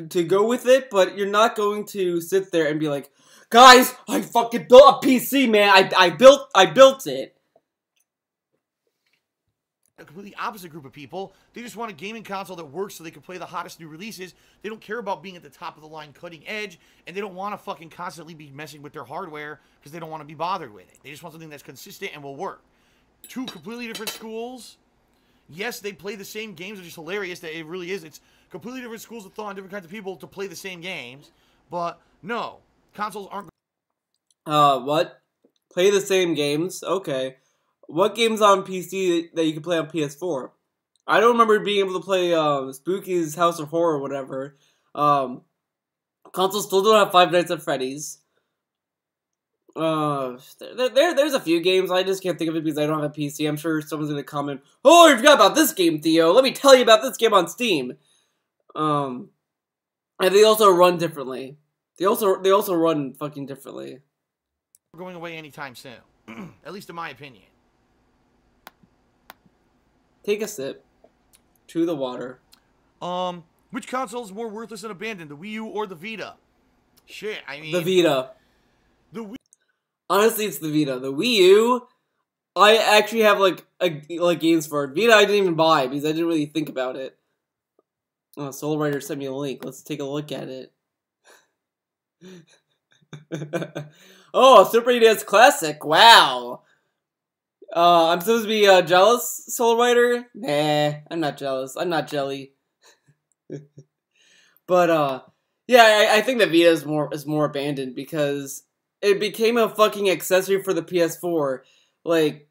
to go with it, but you're not going to sit there and be like, guys, I fucking built a PC, man. I built it. A completely opposite group of people. They just want a gaming console that works so they can play the hottest new releases. They don't care about being at the top of the line cutting edge, and they don't want to fucking constantly be messing with their hardware because they don't want to be bothered with it. They just want something that's consistent and will work. Two completely different schools. Yes, they play the same games, which is hilarious that it really is. It's completely different schools of thought and different kinds of people to play the same games. But no, consoles aren't. What? Play the same games? Okay. What games on PC that you can play on PS4? I don't remember being able to play Spooky's House of Horror or whatever. Consoles still don't have Five Nights at Freddy's. There's a few games. I just can't think of it because I don't have a PC. I'm sure someone's gonna comment, "Oh, you forgot about this game, Theo. Let me tell you about this game on Steam." And they also run differently. They also run fucking differently. Going away anytime soon, at least in my opinion. Take a sip. To the water. Which console is more worthless and abandoned, the Wii U or the Vita? Shit, I mean... The Vita. The Wii... Honestly, it's the Vita. The Wii U, I actually have, like games for it. Vita I didn't even buy because I didn't really think about it. Oh, Soul Rider sent me a link. Let's take a look at it. Oh, Super NES Classic. Wow. I'm supposed to be jealous, Soul Rider? Nah, I'm not jealous. I'm not jelly. But yeah, I think the Vita is more abandoned because it became a fucking accessory for the PS4. Like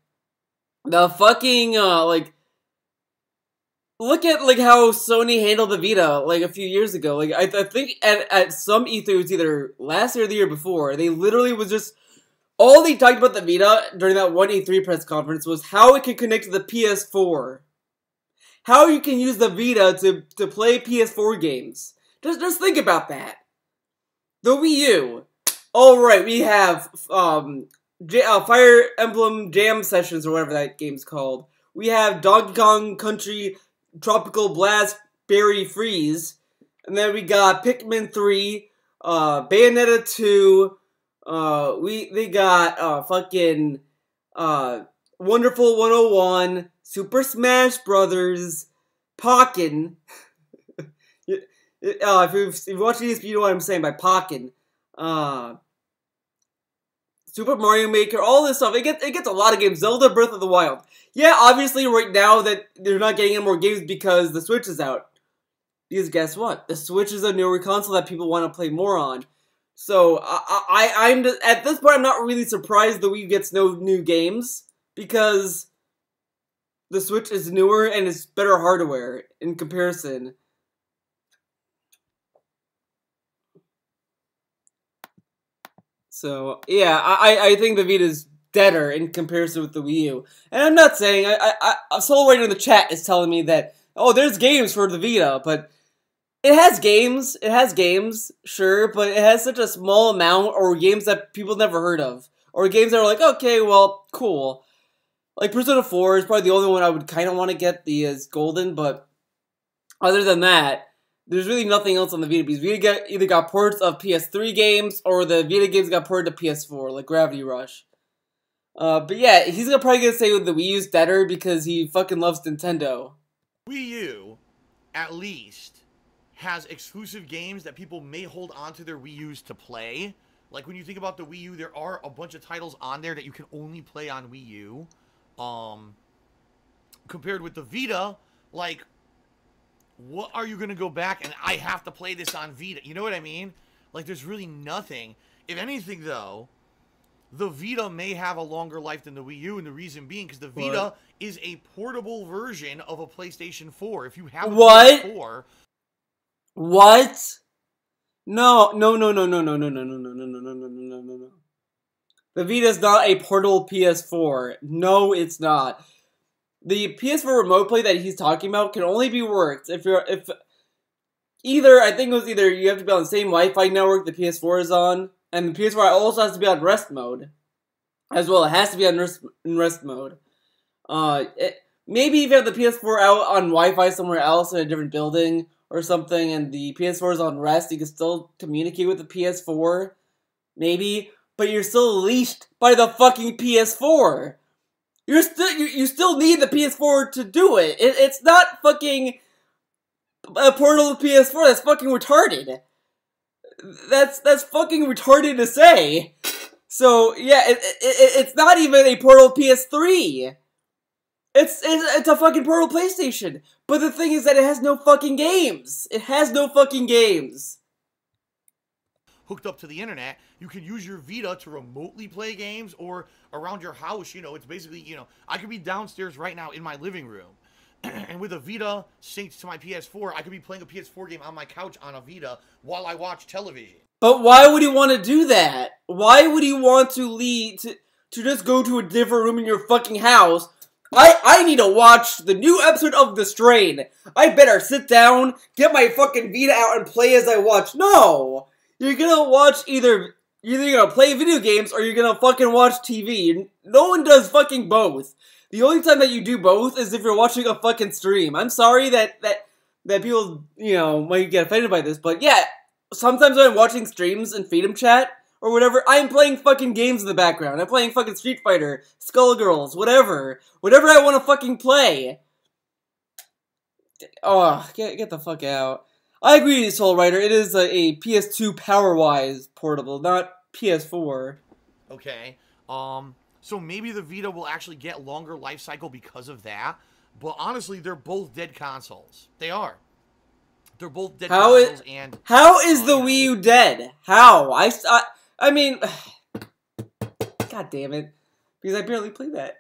the fucking look at like how Sony handled the Vita like a few years ago. Like I think at some E3, it was either last year or the year before, they literally was just all they talked about the Vita during that one E3 press conference was how it could connect to the PS4. How you can use the Vita to play PS4 games. Just think about that. The Wii U. Alright, we have Fire Emblem Jam Sessions or whatever that game's called. We have Donkey Kong Country Tropical Blast Berry Freeze. And then we got Pikmin 3, Bayonetta 2, they got fucking Wonderful 101, Super Smash Brothers, Pokken. If you watch these, you know what I'm saying by Pokken. Super Mario Maker, all this stuff. It gets a lot of games. Zelda Breath of the Wild. Yeah, obviously right now that they're not getting any more games because the Switch is out. Because guess what? The Switch is a newer console that people want to play more on. So, I'm at this point, I'm not really surprised the Wii gets no new games, because the Switch is newer and it's better hardware in comparison. So, yeah, I think the Vita's deader in comparison with the Wii U. And I'm not saying, Soul Rider in the chat is telling me that, oh, there's games for the Vita, but it has games, sure, but it has such a small amount, or games that people never heard of. Or games that are like, okay, well, cool. Like, Persona 4 is probably the only one I would kind of want to get as Golden, but other than that, there's really nothing else on the Vita, because Vita either got ports of PS3 games, or the Vita games got ported to PS4, like Gravity Rush. But yeah, he's probably gonna say the Wii U's better, because he fucking loves Nintendo. Wii U, at least, has exclusive games that people may hold onto their Wii U's to play. Like, when you think about the Wii U, there are a bunch of titles on there that you can only play on Wii U. Compared with the Vita, like, what are you going to go back and I have to play this on Vita? You know what I mean? Like, there's really nothing. If anything, though, the Vita may have a longer life than the Wii U, and the reason being because the Vita is a portable version of a PlayStation 4. If you have a PS4... What? No. The Vita's not a portable PS4. No, it's not. The PS4 remote play that he's talking about can only be worked if I think it was either you have to be on the same Wi-Fi network the PS4 is on, and the PS4 also has to be on rest mode. as well. It has to be on rest mode. Maybe if you have the PS4 out on Wi-Fi somewhere else in a different building or something, and the PS4 is on rest, you can still communicate with the PS4, maybe, but you're still leashed by the fucking PS4. You still need the PS4 to do it. It's not fucking a portable PS4. That's fucking retarded. That's fucking retarded to say. So yeah, it's not even a portable PS3. It's a fucking portable PlayStation. But the thing is that it has no fucking games. It has no fucking games. Hooked up to the internet, you can use your Vita to remotely play games or around your house. You know, it's basically, you know, I could be downstairs right now in my living room, and with a Vita synced to my PS4, I could be playing a PS4 game on my couch on a Vita while I watch television. But why would you want to do that? Why would you want to just go to a different room in your fucking house? I need to watch the new episode of The Strain. I better sit down, get my fucking Vita out, and play as I watch. No! You're gonna watch either you're gonna play video games or you're gonna fucking watch TV. No one does fucking both. The only time that you do both is if you're watching a fucking stream. I'm sorry that people, you know, might get offended by this, but yeah, sometimes when I'm watching streams in Freedom Chat or whatever, I'm playing fucking games in the background. I'm playing fucking Street Fighter, Skullgirls, whatever. Whatever I want to fucking play. Oh, get the fuck out. I agree with you, Soul Rider. It is a PS2 power-wise portable, not PS4. Okay. So maybe the Vita will actually get longer life cycle because of that. But honestly, they're both dead consoles. They are. They're both dead consoles. How is the Wii U dead? How? I mean, God damn it. Because I barely play that.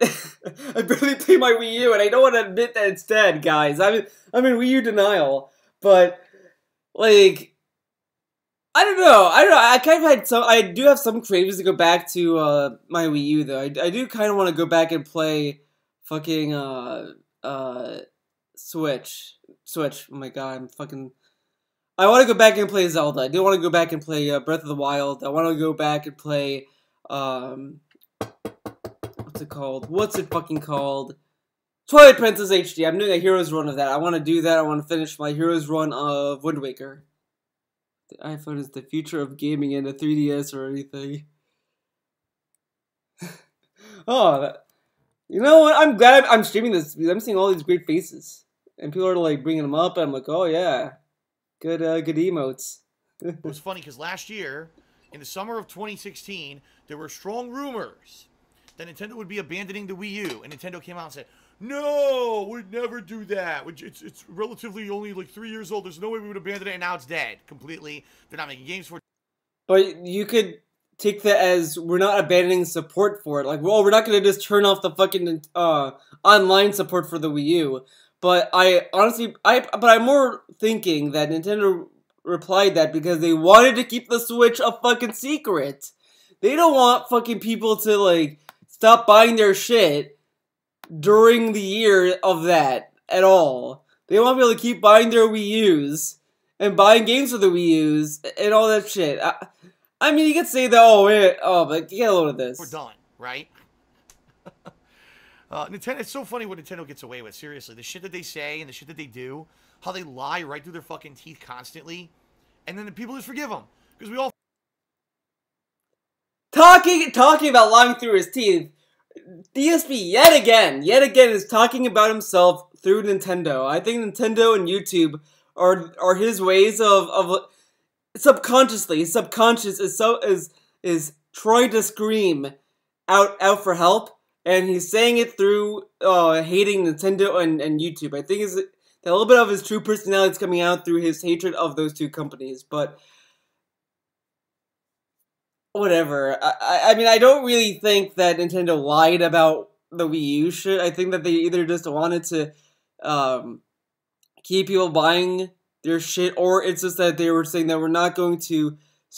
I barely play my Wii U, and I don't want to admit that it's dead, guys. I'm in Wii U denial. But, like, I don't know. I kind of had I do have some cravings to go back to my Wii U, though. I do kind of want to go back and play fucking Switch. Oh my god, I want to go back and play Zelda. I do want to go back and play Breath of the Wild. I want to go back and play what's it called? What's it fucking called? Twilight Princess HD. I'm doing a Heroes run of that. I want to do that. I want to finish my Heroes run of Wind Waker. The iPhone is the future of gaming in a 3DS or anything. Oh, you know what? I'm glad I'm streaming this because I'm seeing all these great faces. And people are like bringing them up, and I'm like, oh yeah. Good emotes. It was funny because last year, in the summer of 2016, there were strong rumors that Nintendo would be abandoning the Wii U. And Nintendo came out and said, no, we'd never do that. It's relatively only like 3 years old. There's no way we would abandon it, and now it's dead completely. They're not making games for it. But you could take that as we're not abandoning support for it. Like, well, we're not going to just turn off the fucking online support for the Wii U. But I'm more thinking that Nintendo replied that because they wanted to keep the Switch a fucking secret. They don't want fucking people to, like, stop buying their shit during the year of that at all. They want people to keep buying their Wii U's and buying games for the Wii U's and all that shit. I mean, you could say that, but get a load of this. We're done, right? Nintendo, it's so funny what Nintendo gets away with, seriously. The shit that they say and the shit that they do, how they lie right through their fucking teeth constantly, and then the people just forgive them. Because we all... Talking about lying through his teeth, DSP yet again is talking about himself through Nintendo. I think Nintendo and YouTube are his ways of subconsciously. His subconscious is trying to scream out for help. And he's saying it through hating Nintendo and YouTube. I think that a little bit of his true personality is coming out through his hatred of those two companies. But whatever. I mean, I don't really think that Nintendo lied about the Wii U shit. I think that they either just wanted to keep people buying their shit, or it's just that they were saying that we're not going to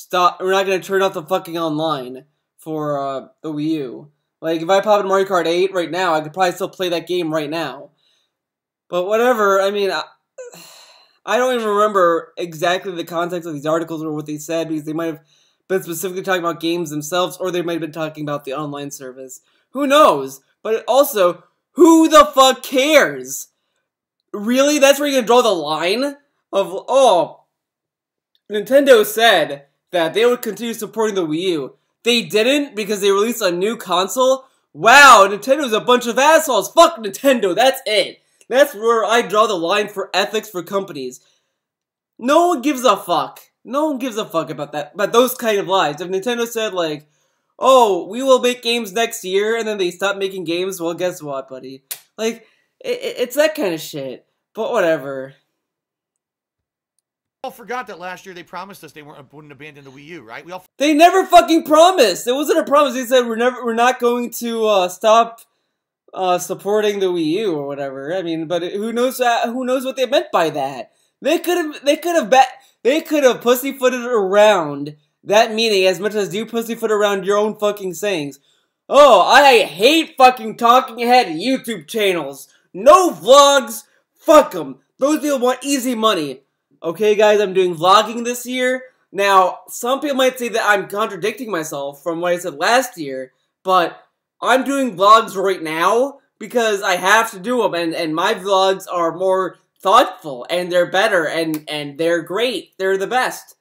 turn off the fucking online for the Wii U. Like, if I pop in Mario Kart 8 right now, I could probably still play that game right now. But whatever, I mean, I don't even remember exactly the context of these articles or what they said, because they might have been specifically talking about games themselves, or they might have been talking about the online service. Who knows? But also, who the fuck cares? Really? That's where you're gonna draw the line? Of, oh, Nintendo said that they would continue supporting the Wii U. They didn't because they released a new console? Wow, Nintendo's a bunch of assholes. Fuck Nintendo, that's it. That's where I draw the line for ethics for companies. No one gives a fuck. No one gives a fuck about that, about those kind of lies. If Nintendo said, like, oh, we will make games next year, and then they stop making games, well, guess what, buddy? Like, it's that kind of shit. But whatever. We all forgot that last year they promised us they wouldn't abandon the Wii U, right? They never fucking promised. It wasn't a promise. They said we're not going to stop supporting the Wii U or whatever. I mean, but who knows what they meant by that? They could have pussyfooted around that meaning as much as you pussyfoot around your own fucking sayings. Oh, I hate fucking talking head YouTube channels. No vlogs. Fuck them. Those people want easy money. Okay, guys, I'm doing vlogging this year. Now, some people might say that I'm contradicting myself from what I said last year, but I'm doing vlogs right now because I have to do them, and my vlogs are more thoughtful, and they're better, and they're great. They're the best.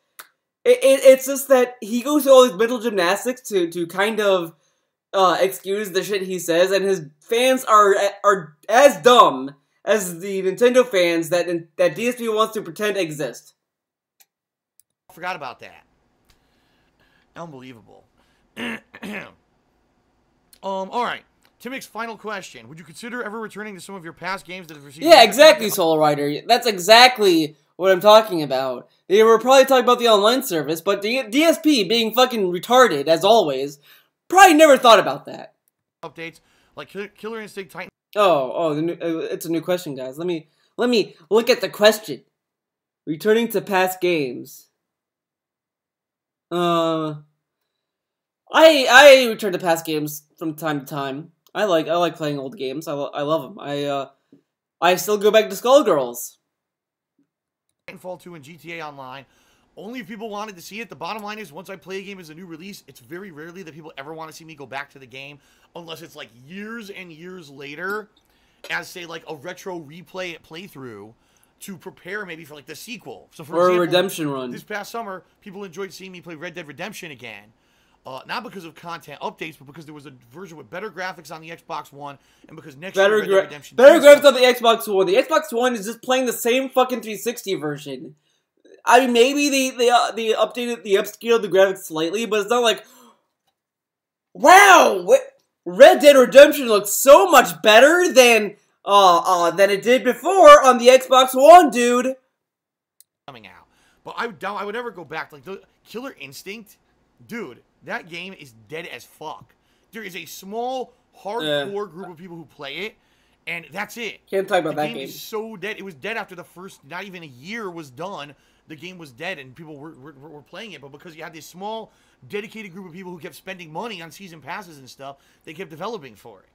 It's just that he goes through all these mental gymnastics to kind of excuse the shit he says, and his fans are as dumb as the Nintendo fans that DSP wants to pretend exist. Forgot about that. Unbelievable. Alright. Timix, final question. Would you consider ever returning to some of your past games that have received... Yeah, exactly, Soul Rider. That's exactly what I'm talking about. They were probably talking about the online service, but the DSP, being fucking retarded, as always, probably never thought about that. Updates, like Killer Instinct Titan... it's a new question, guys. Let me look at the question. Returning to past games. I return to past games from time to time. I like playing old games. I love them. I still go back to Skullgirls. Titanfall 2 and GTA Online. Only if people wanted to see it. The bottom line is, once I play a game as a new release, it's very rarely that people ever want to see me go back to the game, unless it's like years and years later, as say like a retro replay playthrough to prepare maybe for like the sequel. So for example, a redemption run. This past summer, people enjoyed seeing me play Red Dead Redemption again. Not because of content updates, but because there was a version with better graphics on the Xbox One, and because next year Red Dead Redemption... Better graphics on the Xbox One. The Xbox One is just playing the same fucking 360 version. I mean, maybe they updated, they upscaled the graphics slightly, but it's not like... Wow! Red Dead Redemption looks so much better than it did before on the Xbox One, dude! Coming out. But I would never go back. Like, the Killer Instinct... Dude, that game is dead as fuck. There is a small, hardcore group of people who play it, and that's it. Can't talk about that game. The game is so dead. It was dead after the first, not even a year was done. The game was dead, and people were playing it. But because you had this small, dedicated group of people who kept spending money on season passes and stuff, they kept developing for it.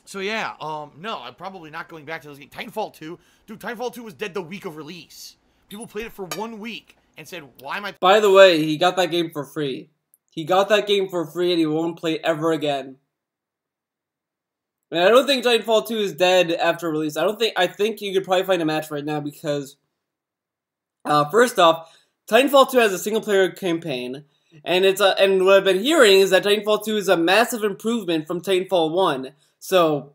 So yeah, no, I'm probably not going back to those games. Titanfall 2, dude, Titanfall 2 was dead the week of release. People played it for 1 week. And said, why am I... By the way, he got that game for free. He got that game for free and he won't play it ever again. And I don't think Titanfall 2 is dead after release. I think you could probably find a match right now because... first off, Titanfall 2 has a single-player campaign. And and what I've been hearing is that Titanfall 2 is a massive improvement from Titanfall 1. So,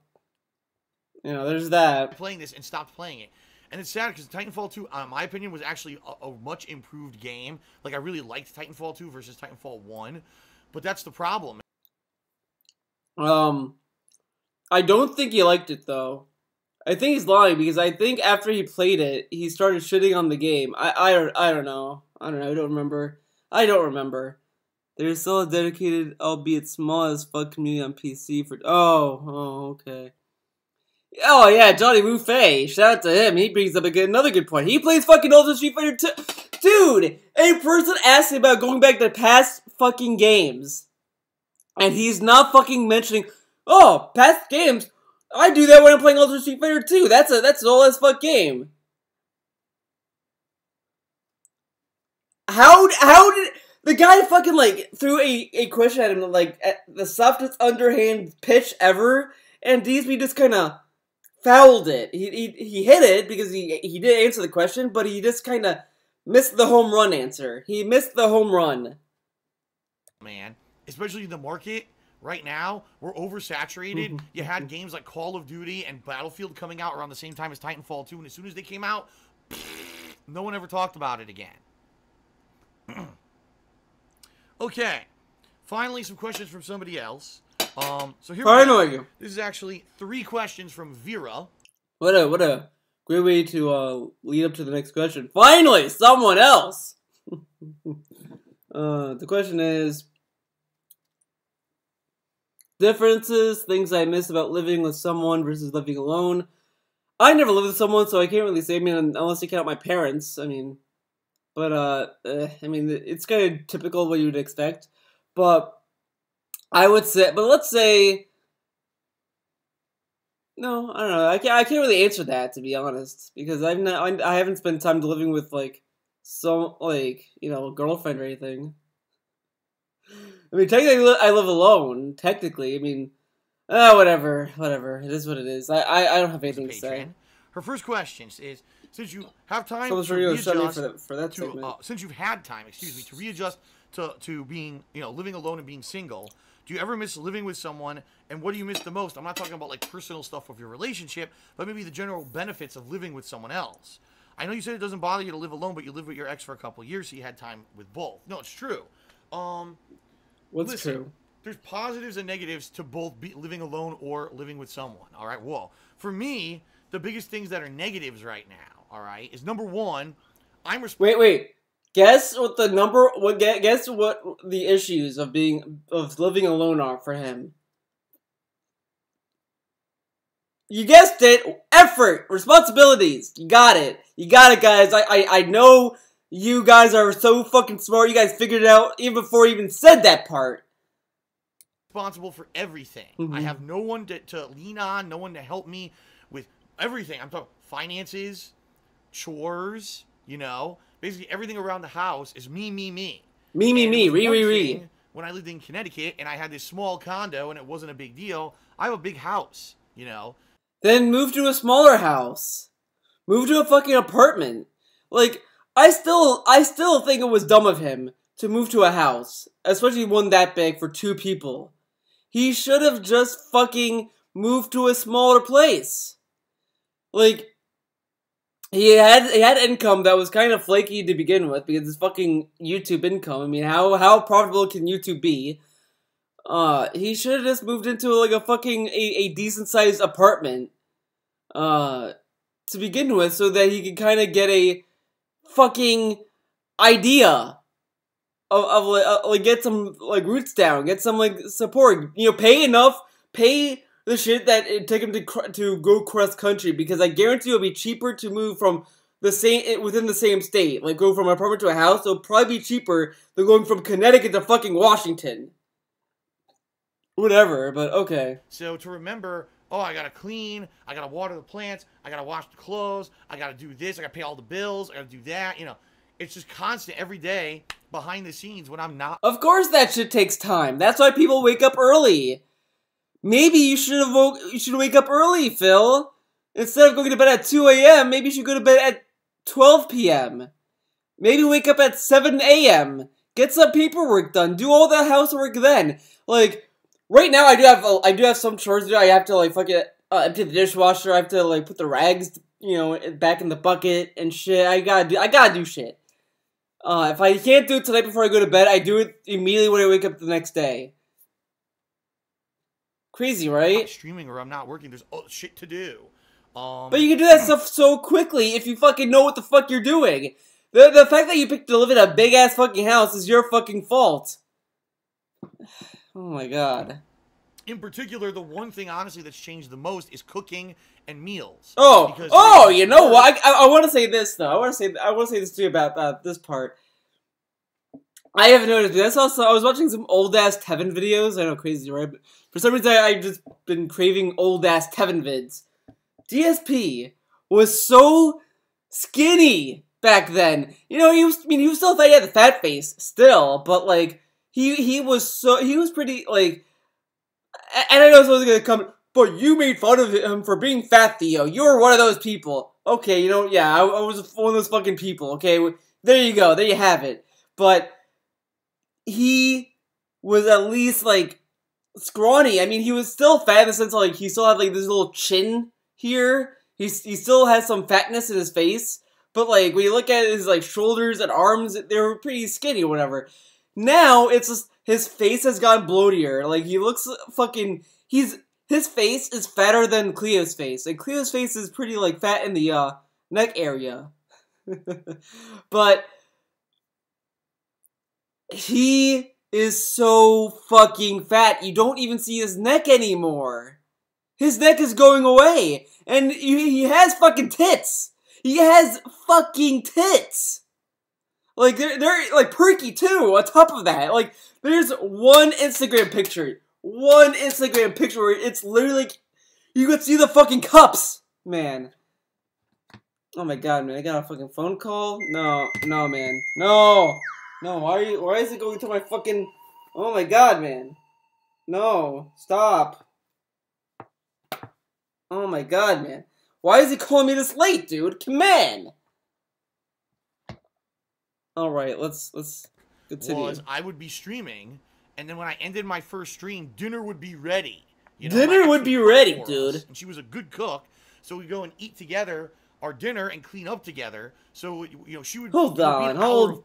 you know, there's that. Playing this and stopped playing it. And it's sad because Titanfall 2, in my opinion, was actually a much improved game. Like, I really liked Titanfall 2 versus Titanfall 1. But that's the problem. I don't think he liked it, though. I think he's lying, because I think after he played it, he started shitting on the game. I don't know. I don't remember. There's still a dedicated, albeit small as fuck, community on PC for... Oh, okay. Oh yeah, Johnny Wu Fei. Shout out to him. He brings up another good point. He plays fucking Ultimate Street Fighter 2. Dude, a person asked me about going back to past fucking games. And he's not fucking mentioning, oh, past games? I do that when I'm playing Ultimate Street Fighter 2. That's an old as fuck game. How did the guy fucking like threw a question at him like at the softest underhand pitch ever, and DSP just kind of fouled it. He hit it because he did answer the question, but he just kind of missed the home run answer. He missed the home run. Man, especially the market right now, we're oversaturated. You had games like Call of Duty and Battlefield coming out around the same time as Titanfall 2, and as soon as they came out, no one ever talked about it again. Okay, finally some questions from somebody else. So here we go. This is actually 3 questions from Vera. What a great way to lead up to the next question. Finally, someone else. The question is differences, things I miss about living with someone versus living alone. I never lived with someone, so I can't really say. I mean, unless you count my parents. I mean, but I mean, it's kind of typical what you would expect. But I would say, but let's say, no, I don't know. I can't really answer that, to be honest, because I haven't spent time living with like some like a girlfriend or anything. I mean, technically, I live alone. Technically, I mean, whatever. It is what it is. I don't have anything to say. Her first question is, since you have time to readjust for that segment. Since you've had time, to readjust to being, living alone and being single, do you ever miss living with someone, and what do you miss the most? I'm not talking about like personal stuff of your relationship, but maybe the general benefits of living with someone else. I know you said it doesn't bother you to live alone, but you lived with your ex for a couple of years, so you had time with both. No, it's true. What's true? There's positives and negatives to both living alone or living with someone. All right. Well, for me, the biggest things that are negatives right now, all right, is number one, Wait. Guess what Guess what the issues of living alone are for him. You guessed it. Effort, responsibilities. You got it, guys. I know you guys are so fucking smart. You guys figured it out even before you even said that part. Responsible for everything. I have no one to lean on, no one to help me with everything. I'm talking finances, chores, basically everything around the house is me. Me. When I lived in Connecticut and I had this small condo and it wasn't a big deal, I have a big house, Then move to a smaller house. Move to a fucking apartment. Like, I still think it was dumb of him to move to a house, especially one that big for 2 people. He should have just fucking moved to a smaller place. Like, he had income that was kind of flaky to begin with because it's fucking YouTube income. I mean, how profitable can YouTube be? He should have just moved into like a fucking a decent sized apartment to begin with, so that he could kind of get a fucking idea of get some like roots down, get some like support. Pay the shit that it took him to go cross country, because I guarantee it'll be cheaper to move from within the same state. Like, go from an apartment to a house, it'll probably be cheaper than going from Connecticut to fucking Washington. Whatever, but okay. So to remember, I gotta clean, I gotta water the plants, I gotta wash the clothes, I gotta do this, I gotta pay all the bills, I gotta do that, It's just constant every day behind the scenes when I'm not. Of course that shit takes time. That's why people wake up early. Maybe you should wake up early, Phil. Instead of going to bed at 2 a.m., maybe you should go to bed at 12 p.m. Maybe wake up at 7 a.m. Get some paperwork done. Do all the housework then. Like, right now I do have some chores to do. I have to like fucking empty the dishwasher. I have to like put the rags, back in the bucket and shit. I gotta do shit. If I can't do it tonight before I go to bed, I do it immediately when I wake up the next day. Crazy, right? I'm streaming or I'm not working. There's shit to do. But you can do that stuff so quickly if you fucking know what the fuck you're doing. The fact that you picked to live in a big ass fucking house is your fucking fault. Oh my god. In particular, the one thing honestly that's changed the most is cooking and meals. You know what? I want to say this though. I want to say this to you about this part. I haven't noticed this. Also, I was watching some old ass Tevin videos. I know, crazy, right? But for some reason, I've just been craving old ass Tevin vids. DSP was so skinny back then. You know, he was still fat. He had the fat face still, but like he was pretty like. And I know someone's gonna come, but you made fun of him for being fat, Theo. You were one of those people. Okay, you know, yeah, I was one of those fucking people. Okay, there you go. There you have it. But he was at least like scrawny. I mean, he was still fat in the sense of, like, he still had like this little chin here. He still has some fatness in his face. But like when you look at his like shoulders and arms, they were pretty skinny or whatever. Now it's just his face has gotten bloatier. Like he looks fucking. His face is fatter than Cleo's face, and Cleo's face is pretty like fat in the neck area. But he is so fucking fat. You don't even see his neck anymore. His neck is going away, and he has fucking tits. He has fucking tits. Like they're like perky too. On top of that, like there's one Instagram picture where it's literally like, you could see the fucking cups, man. Oh my god, man! I got a fucking phone call. No, man, no. Why is it going to my fucking? Oh my god, man. No, stop. Oh my god, man. Why is he calling me this late, dude? Come on. All right, let's continue. Was I would be streaming, and then when I ended my first stream, dinner would be ready. You know, dinner would be ready, dude. And she was a good cook, so we'd go and eat together our dinner and clean up together. So you know, she would hold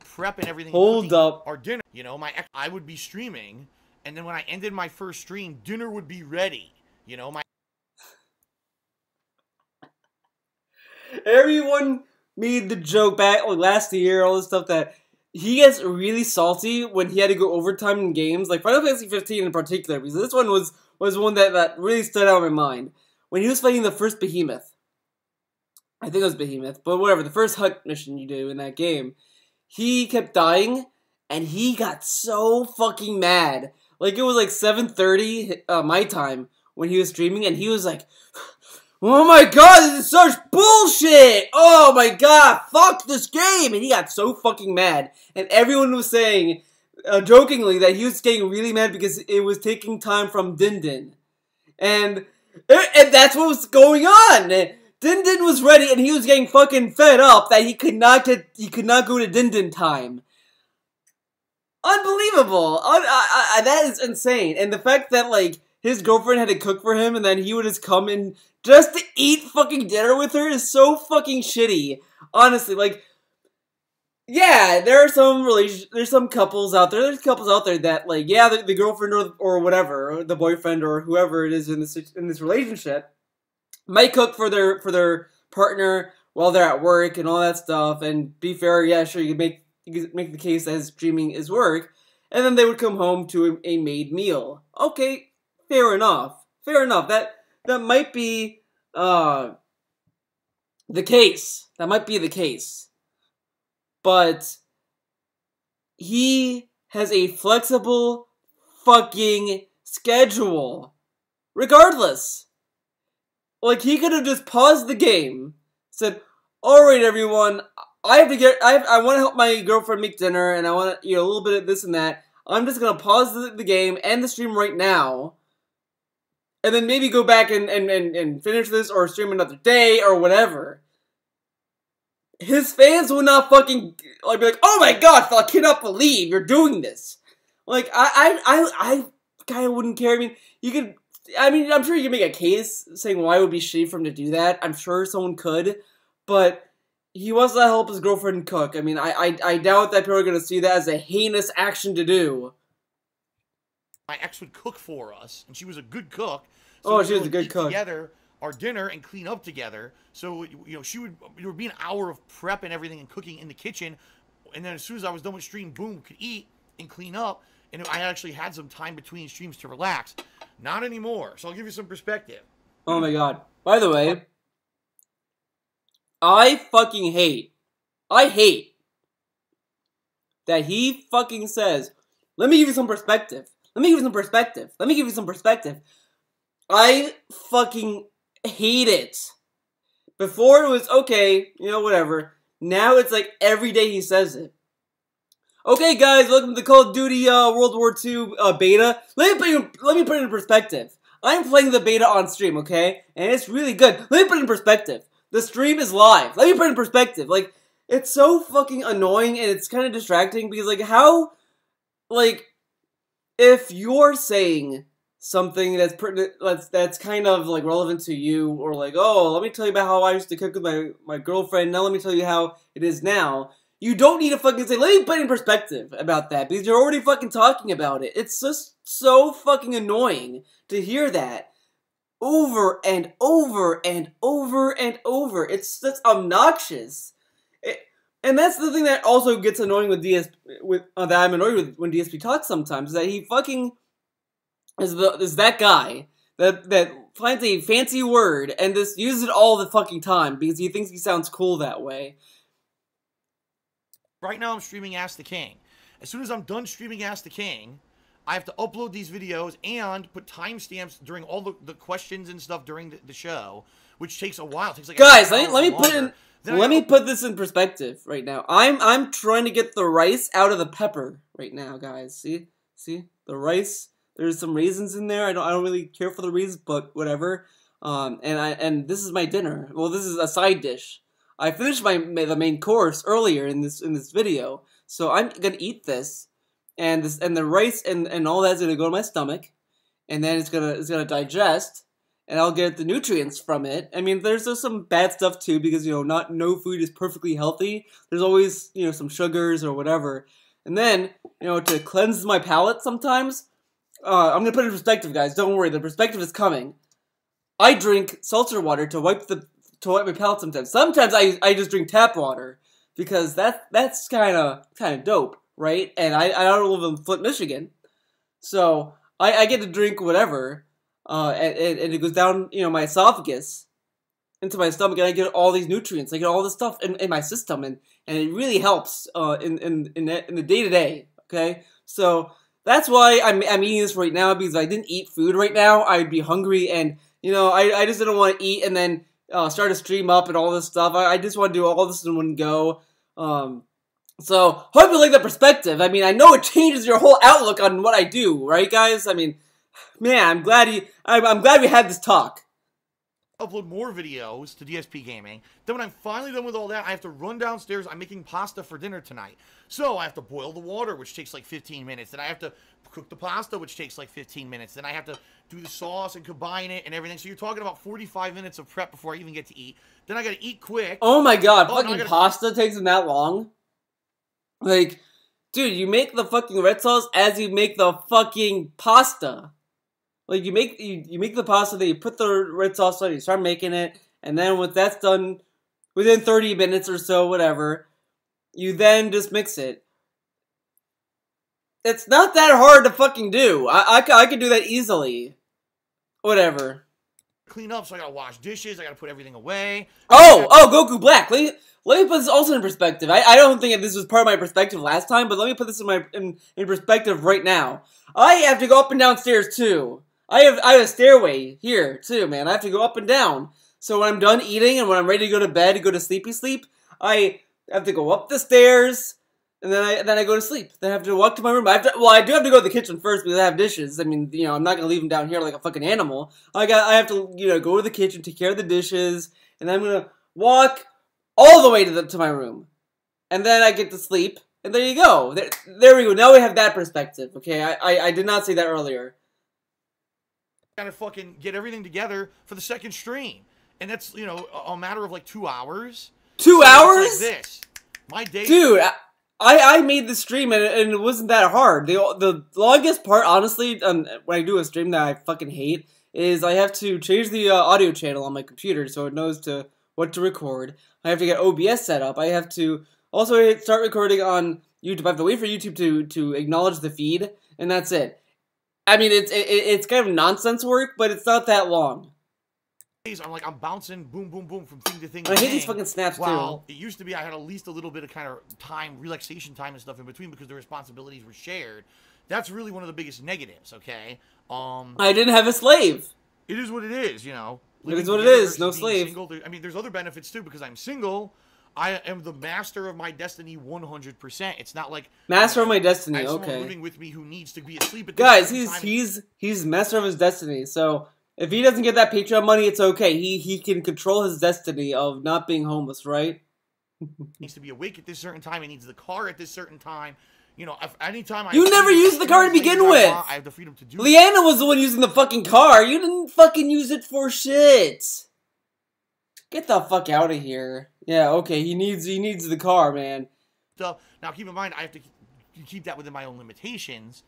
prep and everything. Hold up. Our dinner. You know, I would be streaming, and then when I ended my first stream, dinner would be ready. You know, everyone made the joke back like last year, all this stuff, that he gets really salty when he had to go overtime in games, like Final Fantasy 15 in particular, because this one was one that really stood out in my mind. When he was fighting the first Behemoth, I think it was Behemoth, but whatever, the first hut mission you do in that game, he kept dying, and he got so fucking mad. Like, it was like 7:30 my time when he was streaming, and he was like, oh my god, this is such bullshit! Oh my god, fuck this game! And he got so fucking mad. And everyone was saying, jokingly, that he was getting really mad because it was taking time from Din Din. And that's what was going on! Din Din was ready, and he was getting fucking fed up that he could not go to Din Din time. Unbelievable! That is insane. And the fact that, like, his girlfriend had to cook for him, and then he would just come in just to eat fucking dinner with her is so fucking shitty. Honestly, like, yeah, there's some couples out there. There's couples out there that, like, yeah, the girlfriend or whatever, or the boyfriend or whoever it is in this relationship, might cook for their partner while they're at work and all that stuff. And be fair, yeah, sure, you could make the case that streaming is work, and then they would come home to a made meal. Okay, fair enough. That might be the case. That might be the case. But he has a flexible fucking schedule. Regardless. Like, he could have just paused the game, said, alright everyone, I want to help my girlfriend make dinner, and I want to, a little bit of this and that. I'm just going to pause the game and the stream right now, and then maybe go back and finish this, or stream another day, or whatever. His fans would not fucking, like, be like, oh my god, I cannot believe you're doing this. Like, I kind of wouldn't care. I'm sure you could make a case saying why it would be shitty for him to do that. I'm sure someone could, but he wants to help his girlfriend cook. I mean, I doubt that people are going to see that as a heinous action to do. My ex would cook for us, and she was a good cook. So she was a good cook. Together our dinner and clean up together. So, it would be an hour of prep and everything and cooking in the kitchen. And then as soon as I was done with stream, boom, could eat and clean up. And I actually had some time between streams to relax. Not anymore. So I'll give you some perspective. Oh my god. By the way, I hate that he fucking says, let me give you some perspective. I fucking hate it. Before it was, okay, whatever. Now it's like every day he says it. Okay, guys, welcome to the Call of Duty World War II beta. Let me put it in perspective. I'm playing the beta on stream, okay? And it's really good. Let me put it in perspective. The stream is live. Let me put it in perspective. Like, it's so fucking annoying and it's kind of distracting because, like, how, like, if you're saying something that's kind of, like, relevant to you, or like, oh, let me tell you about how I used to cook with my girlfriend, now let me tell you how it is now. You don't need to fucking say, let me put in perspective about that, because you're already fucking talking about it. It's just so fucking annoying to hear that over and over and over and over. It's just obnoxious. And that's the thing that also gets annoying with DSP, that I'm annoyed with when DSP talks sometimes, is that he fucking is that guy that finds a fancy word and just uses it all the fucking time because he thinks he sounds cool that way. Right now I'm streaming Ask the King. As soon as I'm done streaming Ask the King, I have to upload these videos and put timestamps during all the questions and stuff during the show, which takes a while. It takes like guys, let me put this in perspective right now. I'm trying to get the rice out of the pepper right now, guys. See the rice. There's some raisins in there. I don't really care for the raisins, but whatever. And this is my dinner. Well, this is a side dish. I finished the main course earlier in this video, so I'm gonna eat this, and the rice and all that's gonna go to my stomach, and then it's gonna digest, and I'll get the nutrients from it. I mean, there's some bad stuff too because no food is perfectly healthy. There's always some sugars or whatever, and then to cleanse my palate sometimes. I'm gonna put it in perspective, guys. Don't worry, the perspective is coming. I drink seltzer water to wipe my palate sometimes. Sometimes I just drink tap water because that's kind of dope, right? And I don't live in Flint, Michigan, so I get to drink whatever, and it goes down my esophagus into my stomach, and I get all these nutrients. I get all this stuff in my system, and it really helps in the day to day. Okay, so that's why I'm eating this right now, because if I didn't eat food right now, I'd be hungry, and I just didn't want to eat and then start a stream up and all this stuff. I just want to do all this in one go. So hope you like that perspective. I mean, I know it changes your whole outlook on what I do, right, guys? I mean, man, I'm glad we had this talk. Upload more videos to DSP Gaming. Then when I'm finally done with all that, I have to run downstairs. I'm making pasta for dinner tonight. So I have to boil the water, which takes like 15 minutes. Then I have to cook the pasta, which takes like 15 minutes. Then I have to do the sauce and combine it and everything. So you're talking about 45 minutes of prep before I even get to eat. Then I gotta eat quick. Oh my god, fucking pasta takes them that long? Like, dude, you make the fucking red sauce as you make the fucking pasta. Like, you make the pasta, then you put the red sauce on, you start making it, and then once that's done, within 30 minutes or so, whatever, you then just mix it. It's not that hard to fucking do. I could do that easily. Whatever. Clean up, so I gotta wash dishes, I gotta put everything away. Oh, Goku Black! Let me put this also in perspective. I don't think this was part of my perspective last time, but let me put this in perspective right now. I have to go up and down stairs too. I have a stairway here too, man. I have to go up and down. So when I'm done eating and when I'm ready to go to bed, go to sleepy sleep, I have to go up the stairs, and then I go to sleep. Then I have to walk to my room. I do have to go to the kitchen first because I have dishes. I mean, I'm not gonna leave them down here like a fucking animal. I have to go to the kitchen, take care of the dishes, and then I'm gonna walk all the way to my room, and then I get to sleep. And there you go. There we go. Now we have that perspective. Okay, I did not say that earlier. Gotta fucking get everything together for the second stream, and that's a matter of like 2 hours. 2 hours? Like this. My day, dude. I made the stream and it wasn't that hard. The longest part, honestly, when I do a stream that I fucking hate, is I have to change the audio channel on my computer so it knows what to record. I have to get OBS set up. I have to also start recording on YouTube. I have to wait for YouTube to acknowledge the feed, and that's it. I mean, it's kind of nonsense work, but it's not that long. I'm bouncing boom, boom, boom from thing to thing. I hate these fucking snaps too. It used to be I had at least a little bit of kind of time, relaxation time and stuff in between because the responsibilities were shared. That's really one of the biggest negatives, okay? I didn't have a slave. It is what it is, It is what it is. No slave. Single, I mean, there's other benefits too because I'm single. I am the master of my destiny 100%. It's not like Master of my I destiny. have someone Okay, living with me who needs to be asleep at this guys, certain time. he's master of his destiny. So if he doesn't get that Patreon money, it's okay. He can control his destiny of not being homeless, right? Needs to be awake at this certain time. He needs the car at this certain time. You know, if anytime I You never used the car to begin with. I have the freedom to do. Leanna was the one using the fucking car. You didn't fucking use it for shit. Get the fuck out of here. Yeah, okay. He needs the car, man. Now, keep in mind, I have to keep that within my own limitations.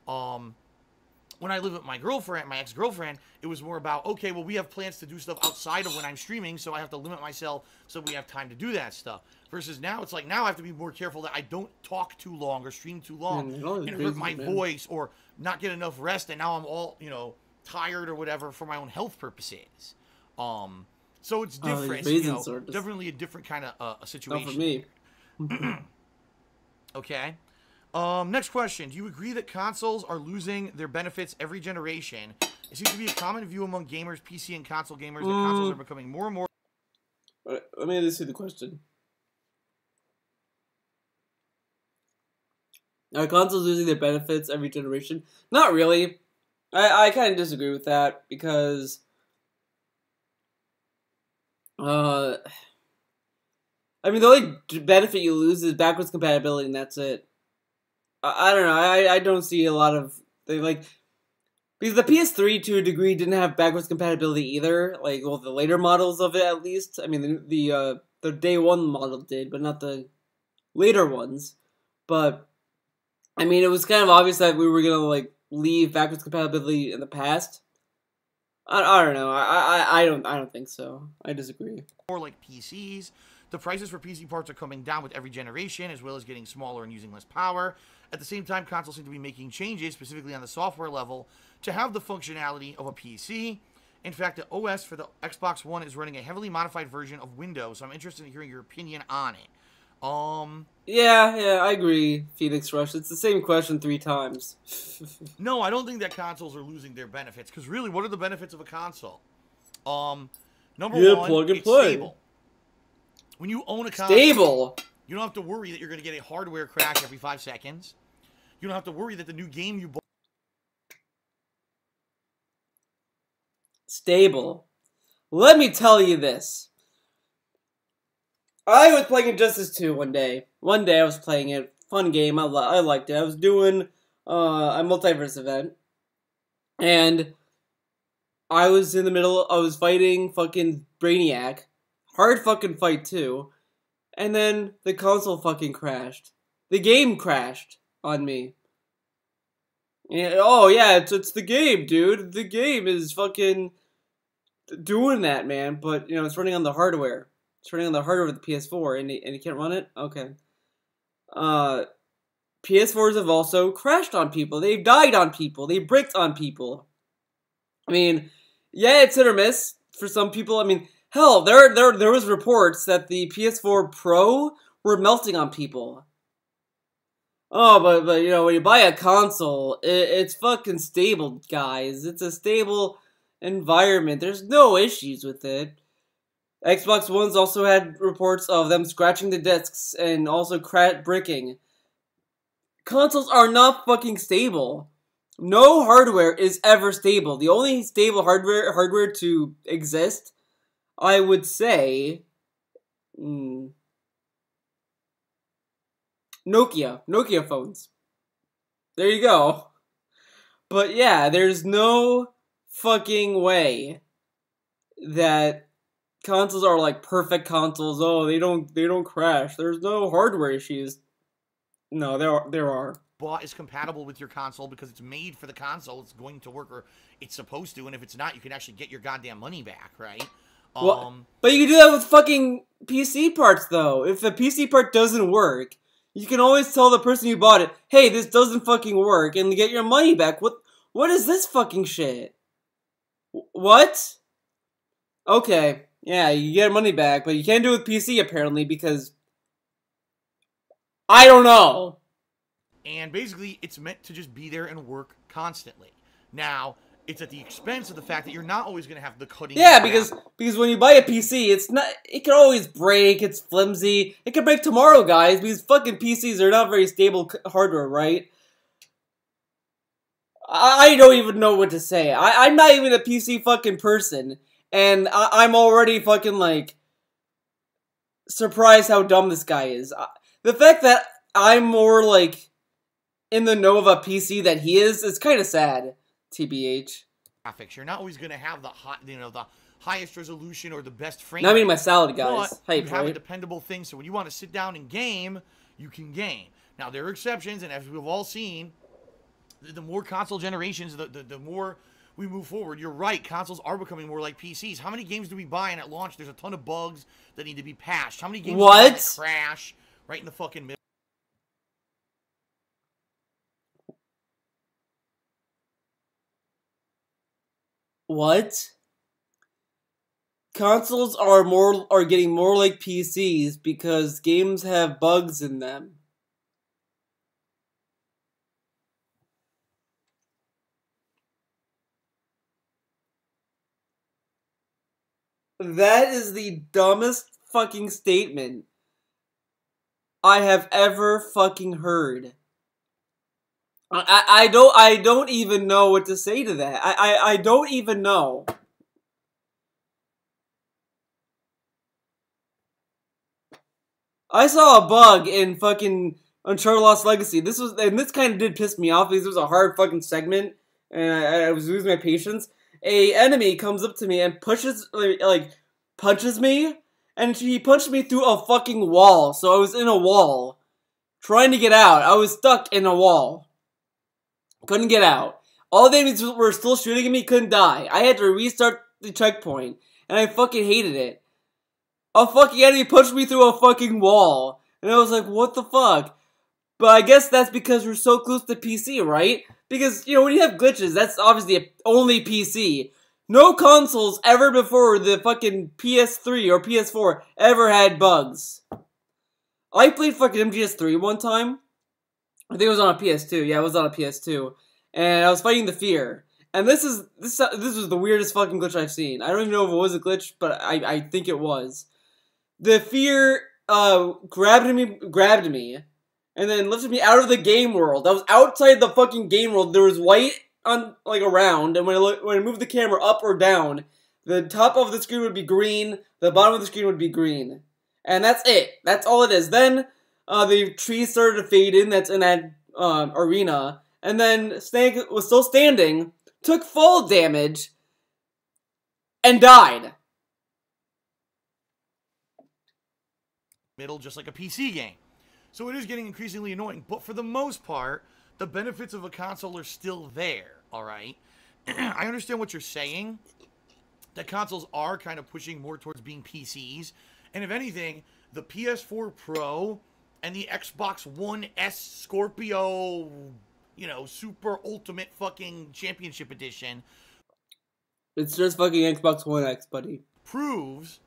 When I live with my girlfriend, my ex-girlfriend, it was more about, okay, well, we have plans to do stuff outside of when I'm streaming, so I have to limit myself so we have time to do that stuff. Versus now, it's like, now I have to be more careful that I don't talk too long or stream too long and hurt my voice or not get enough rest, and now I'm all, you know, tired or whatever for my own health purposes. So it's different. You know, definitely a different kind of a situation. Not for me. Okay. Next question. Do you agree that consoles are losing their benefits every generation? It seems to be a common view among gamers, PC and console gamers, that consoles are becoming more and more... Let me just see the question. Are consoles losing their benefits every generation? Not really. I kind of disagree with that, because... I mean, the only benefit you lose is backwards compatibility, and that's it. I don't know. I don't see a lot of because the PS3 to a degree didn't have backwards compatibility either. Like, well, the later models of it at least. I mean, the day one model did, but not the later ones. But I mean, it was kind of obvious that we were gonna like leave backwards compatibility in the past. I don't know. I don't think so. I disagree. More like PCs. The prices for PC parts are coming down with every generation, as well as getting smaller and using less power. At the same time, consoles seem to be making changes, specifically on the software level, to have the functionality of a PC. In fact, the OS for the Xbox One is running a heavily modified version of Windows, so I'm interested in hearing your opinion on it. Yeah, I agree, Phoenix Rush. It's the same question 3 times. No, I don't think that consoles are losing their benefits, because really, what are the benefits of a console? Number one, plug and it's play. stable. When you own a console, Stable. You don't have to worry that you're going to get a hardware crash every 5 seconds. You don't have to worry that the new game you bought... Stable. Let me tell you this. I was playing Injustice 2 one day. One day I was playing it. Fun game. I liked it. I was doing a multiverse event. And I was in the middle. I was fighting fucking Brainiac. Hard fucking fight too. And then the console fucking crashed. The game crashed on me. And, oh yeah, it's the game, dude. The game is fucking doing that, man. But, you know, it's running on the hardware. It's running on the hardware of the PS4, and you can't run it? Okay. PS4s have also crashed on people. They've died on people. They've bricked on people. I mean, yeah, it's hit or miss for some people. I mean, hell, there was reports that the PS4 Pro were melting on people. Oh, but you know, when you buy a console, it's fucking stable, guys. It's a stable environment. There's no issues with it. Xbox One's also had reports of them scratching the discs and also bricking. Consoles are not fucking stable. No hardware is ever stable. The only stable hardware to exist, I would say, Nokia phones. There you go. But yeah, there's no fucking way that consoles are like perfect consoles. Oh, they don't crash. There's no hardware issues. No, there are. Bought is compatible with your console because it's made for the console. It's going to work, or it's supposed to, and if it's not, you can actually get your goddamn money back, right? Well, but you can do that with fucking PC parts, though. If a PC part doesn't work, you can always tell the person who bought it, hey, this doesn't fucking work, and get your money back. What is this fucking shit? What? Okay, yeah, you get money back, but you can't do it with PC, apparently, because... I don't know. And basically, it's meant to just be there and work constantly. Now, it's at the expense of the fact that you're not always going to have the cutting. Yeah, because when you buy a PC, it can always break. It's flimsy. It can break tomorrow, guys. Because fucking PCs are not very stable hardware, right? I don't even know what to say. I'm not even a PC fucking person, and I'm already fucking like surprised how dumb this guy is. The fact that I'm more like in the know of a PC than he is kind of sad. TBH. Graphics. You're not always going to have the the highest resolution or the best frame. Not even my salad, guys. But Hype, you have right? a dependable thing, so when you want to sit down and game, you can game. Now there are exceptions, and as we've all seen, the more console generations, the more we move forward. You're right, consoles are becoming more like PCs. How many games do we buy and at launch there's a ton of bugs that need to be patched? How many games do we buy that crash right in the fucking middle? What? Consoles are getting more like PCs because games have bugs in them. That is the dumbest fucking statement I have ever fucking heard. I don't even know what to say to that. I don't even know. I saw a bug in fucking Uncharted Lost Legacy. This kind of did piss me off because it was a hard fucking segment, and I was losing my patience. A enemy comes up to me and punches me, and he punched me through a fucking wall. So I was in a wall, trying to get out. I was stuck in a wall. Couldn't get out. All the enemies were still shooting at me, couldn't die. I had to restart the checkpoint, and I fucking hated it. A fucking enemy punched me through a fucking wall, and I was like, what the fuck? But I guess that's because we're so close to PC, right? Because, you know, when you have glitches, that's obviously only PC. No consoles ever before the fucking PS3 or PS4 ever had bugs. I played fucking MGS3 one time. I think it was on a PS2. Yeah, it was on a PS2. And I was fighting the Fear. And this was the weirdest fucking glitch I've seen. I don't even know if it was a glitch, but I think it was. The Fear grabbed me, and then lifted me out of the game world. I was outside the fucking game world. There was white on around, and when I moved the camera up or down, the top of the screen would be green, the bottom of the screen would be green. And that's it. That's all it is. Then the trees started to fade in. That's in that arena. And then Snake was still standing, took fall damage, and died. Middle, just like a PC game. So it is getting increasingly annoying. But for the most part, the benefits of a console are still there, all right? I understand what you're saying. That consoles are kind of pushing more towards being PCs. And if anything, the PS4 Pro and the Xbox One S Scorpio, you know, super ultimate fucking championship edition. It's just fucking Xbox One X, buddy. Proves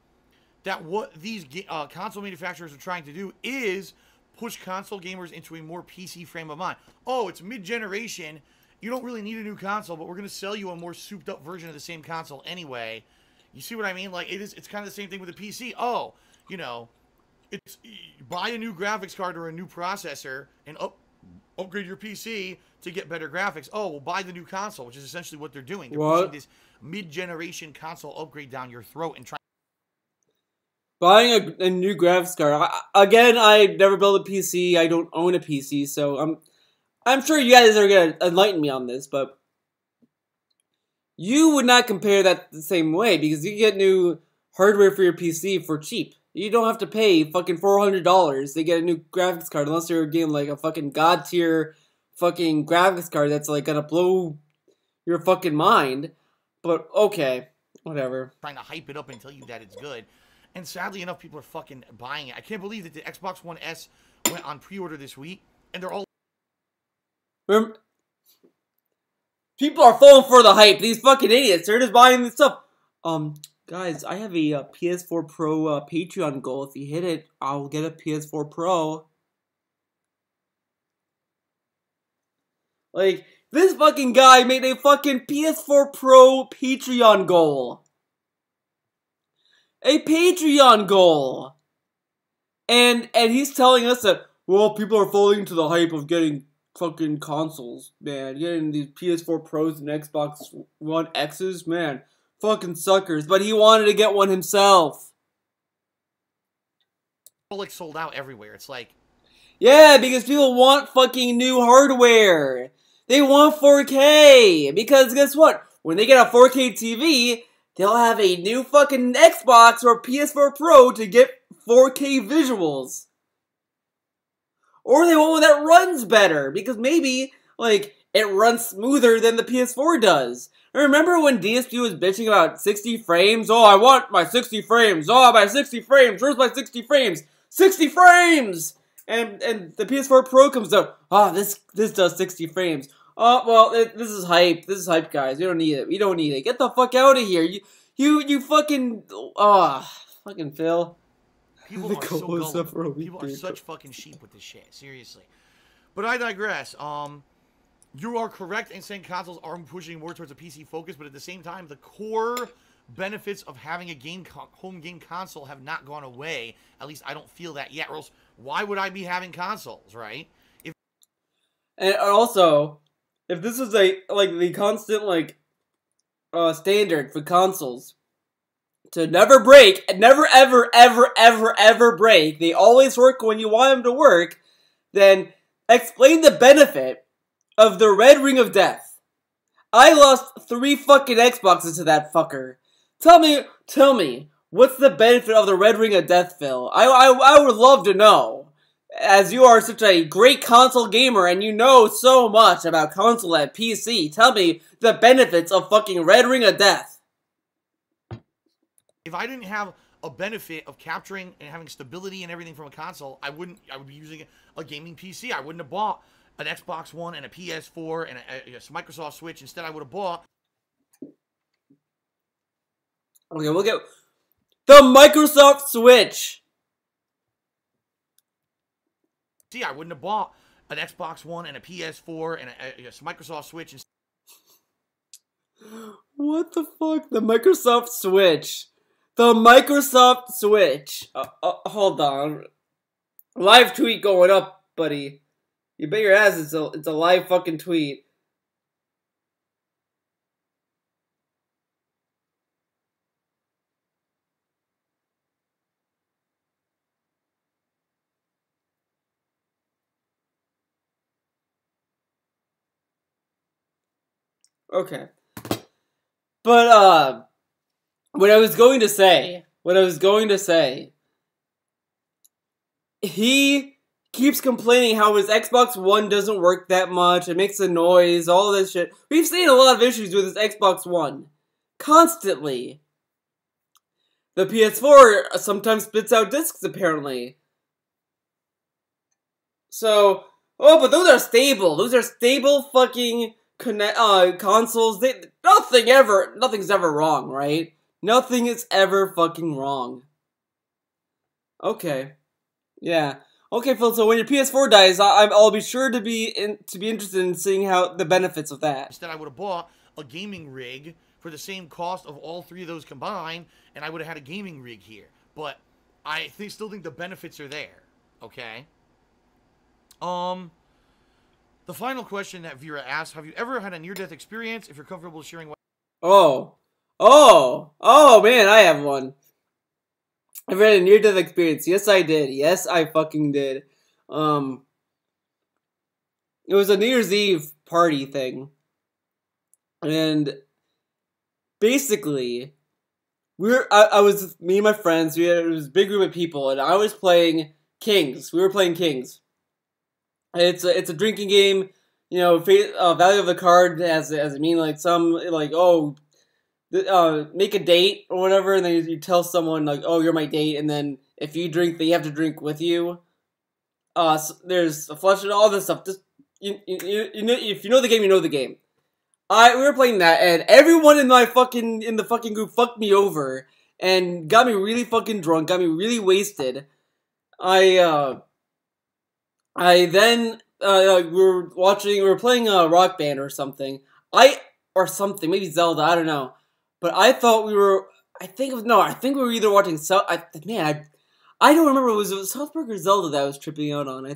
that what these console manufacturers are trying to do is push console gamers into a more PC frame of mind. Oh, it's mid-generation. You don't really need a new console, but we're going to sell you a more souped-up version of the same console anyway. You see what I mean? Like, it's kind of the same thing with a PC. Oh, you know, it's buy a new graphics card or a new processor and upgrade your PC to get better graphics. Oh, well, buy the new console, which is essentially what they're doing. They're pushing this mid-generation console upgrade down your throat and trying. Buying a new graphics card. Again, I never built a PC. I don't own a PC, so I'm sure you guys are gonna enlighten me on this, but you would not compare that the same way because you get new hardware for your PC for cheap. You don't have to pay fucking $400 to get a new graphics card unless you're getting like a fucking god tier fucking graphics card that's like gonna blow your fucking mind. But okay, whatever. Trying to hype it up and tell you that it's good. And sadly enough, people are fucking buying it. I can't believe that the Xbox One S went on pre-order this week, and they're all... People are falling for the hype. These fucking idiots. They're just buying this stuff. Guys, I have a PS4 Pro Patreon goal. If you hit it, I'll get a PS4 Pro. Like, This fucking guy made a fucking PS4 Pro Patreon goal. A Patreon goal. And he's telling us that, well, people are falling into the hype of getting fucking consoles, man. Getting these PS4 Pros and Xbox One X's, man. Fucking suckers. But he wanted to get one himself. Like sold out everywhere. It's like... Yeah, because people want fucking new hardware. They want 4K. Because guess what? When they get a 4K TV, they'll have a new fucking Xbox or PS4 Pro to get 4K visuals. Or they want one that runs better, because maybe, like, it runs smoother than the PS4 does. Remember when DSP was bitching about 60 frames? Oh, I want my 60 frames. Oh, my 60 frames. Where's my 60 frames? 60 frames! And the PS4 Pro comes out. Oh, this does 60 frames. Oh, well, this is hype. This is hype, guys. We don't need it. We don't need it. Get the fuck out of here. You fucking... fucking Phil. People are so gullible. People are such fucking sheep with this shit. Seriously. But I digress. You are correct in saying consoles are pushing more towards a PC focus, but at the same time, the core benefits of having a home game console have not gone away. At least I don't feel that yet. Or else, why would I be having consoles, right? And also, if this is the constant standard for consoles to never break, and never ever ever ever ever break, they always work when you want them to work, then explain the benefit of the Red Ring of Death. I lost 3 fucking Xboxes to that fucker. Tell me, what's the benefit of the Red Ring of Death, Phil? I would love to know. As you are such a great console gamer and you know so much about console and PC, tell me the benefits of fucking Red Ring of Death. If I didn't have a benefit of capturing and having stability and everything from a console, I would be using a gaming PC. I wouldn't have bought an Xbox One and a PS4 and a Microsoft Switch. Instead, I would have bought... Okay, we'll get... the Microsoft Switch! See, I wouldn't have bought an Xbox One and a PS4 and a Microsoft Switch. What the fuck? The Microsoft Switch. The Microsoft Switch. Hold on. Live tweet going up, buddy. You bet your ass it's a live fucking tweet. Okay. But, what I was going to say, he keeps complaining how his Xbox One doesn't work that much, it makes a noise, all this shit. We've seen a lot of issues with his Xbox One. Constantly. The PS4 sometimes spits out discs, apparently. So, but those are stable. Those are stable fucking consoles. Nothing's ever wrong, right? Nothing is ever fucking wrong. Okay. Yeah. Okay, Phil, so when your PS4 dies, I'll be sure to be interested in seeing how the benefits of that. Instead, I would have bought a gaming rig for the same cost of all 3 of those combined, and I would have had a gaming rig here. But I still think the benefits are there. Okay? The final question that Vera asked, have you ever had a near-death experience? If you're comfortable sharing what... Oh, man, I have one. I've had a near-death experience. Yes, I did. Yes, I fucking did. It was a New Year's Eve party thing. And basically, I was, me and my friends, it was a big group of people, and I was playing Kings. We were playing Kings. It's a drinking game, you know, value of the card has a mean, like, some, like, oh, make a date or whatever, and then you tell someone, like, oh, you're my date, and then if you drink, they have to drink with you. So there's a flush and all this stuff. Just, you know, if you know the game, you know the game. We were playing that, and everyone in the fucking group fucked me over, and got me really fucking drunk, got me really wasted. I then we were playing a Rock Band or something. Maybe Zelda, I don't know. But I thought I think we were either watching I don't remember, was it South Park or Zelda that I was tripping out on? I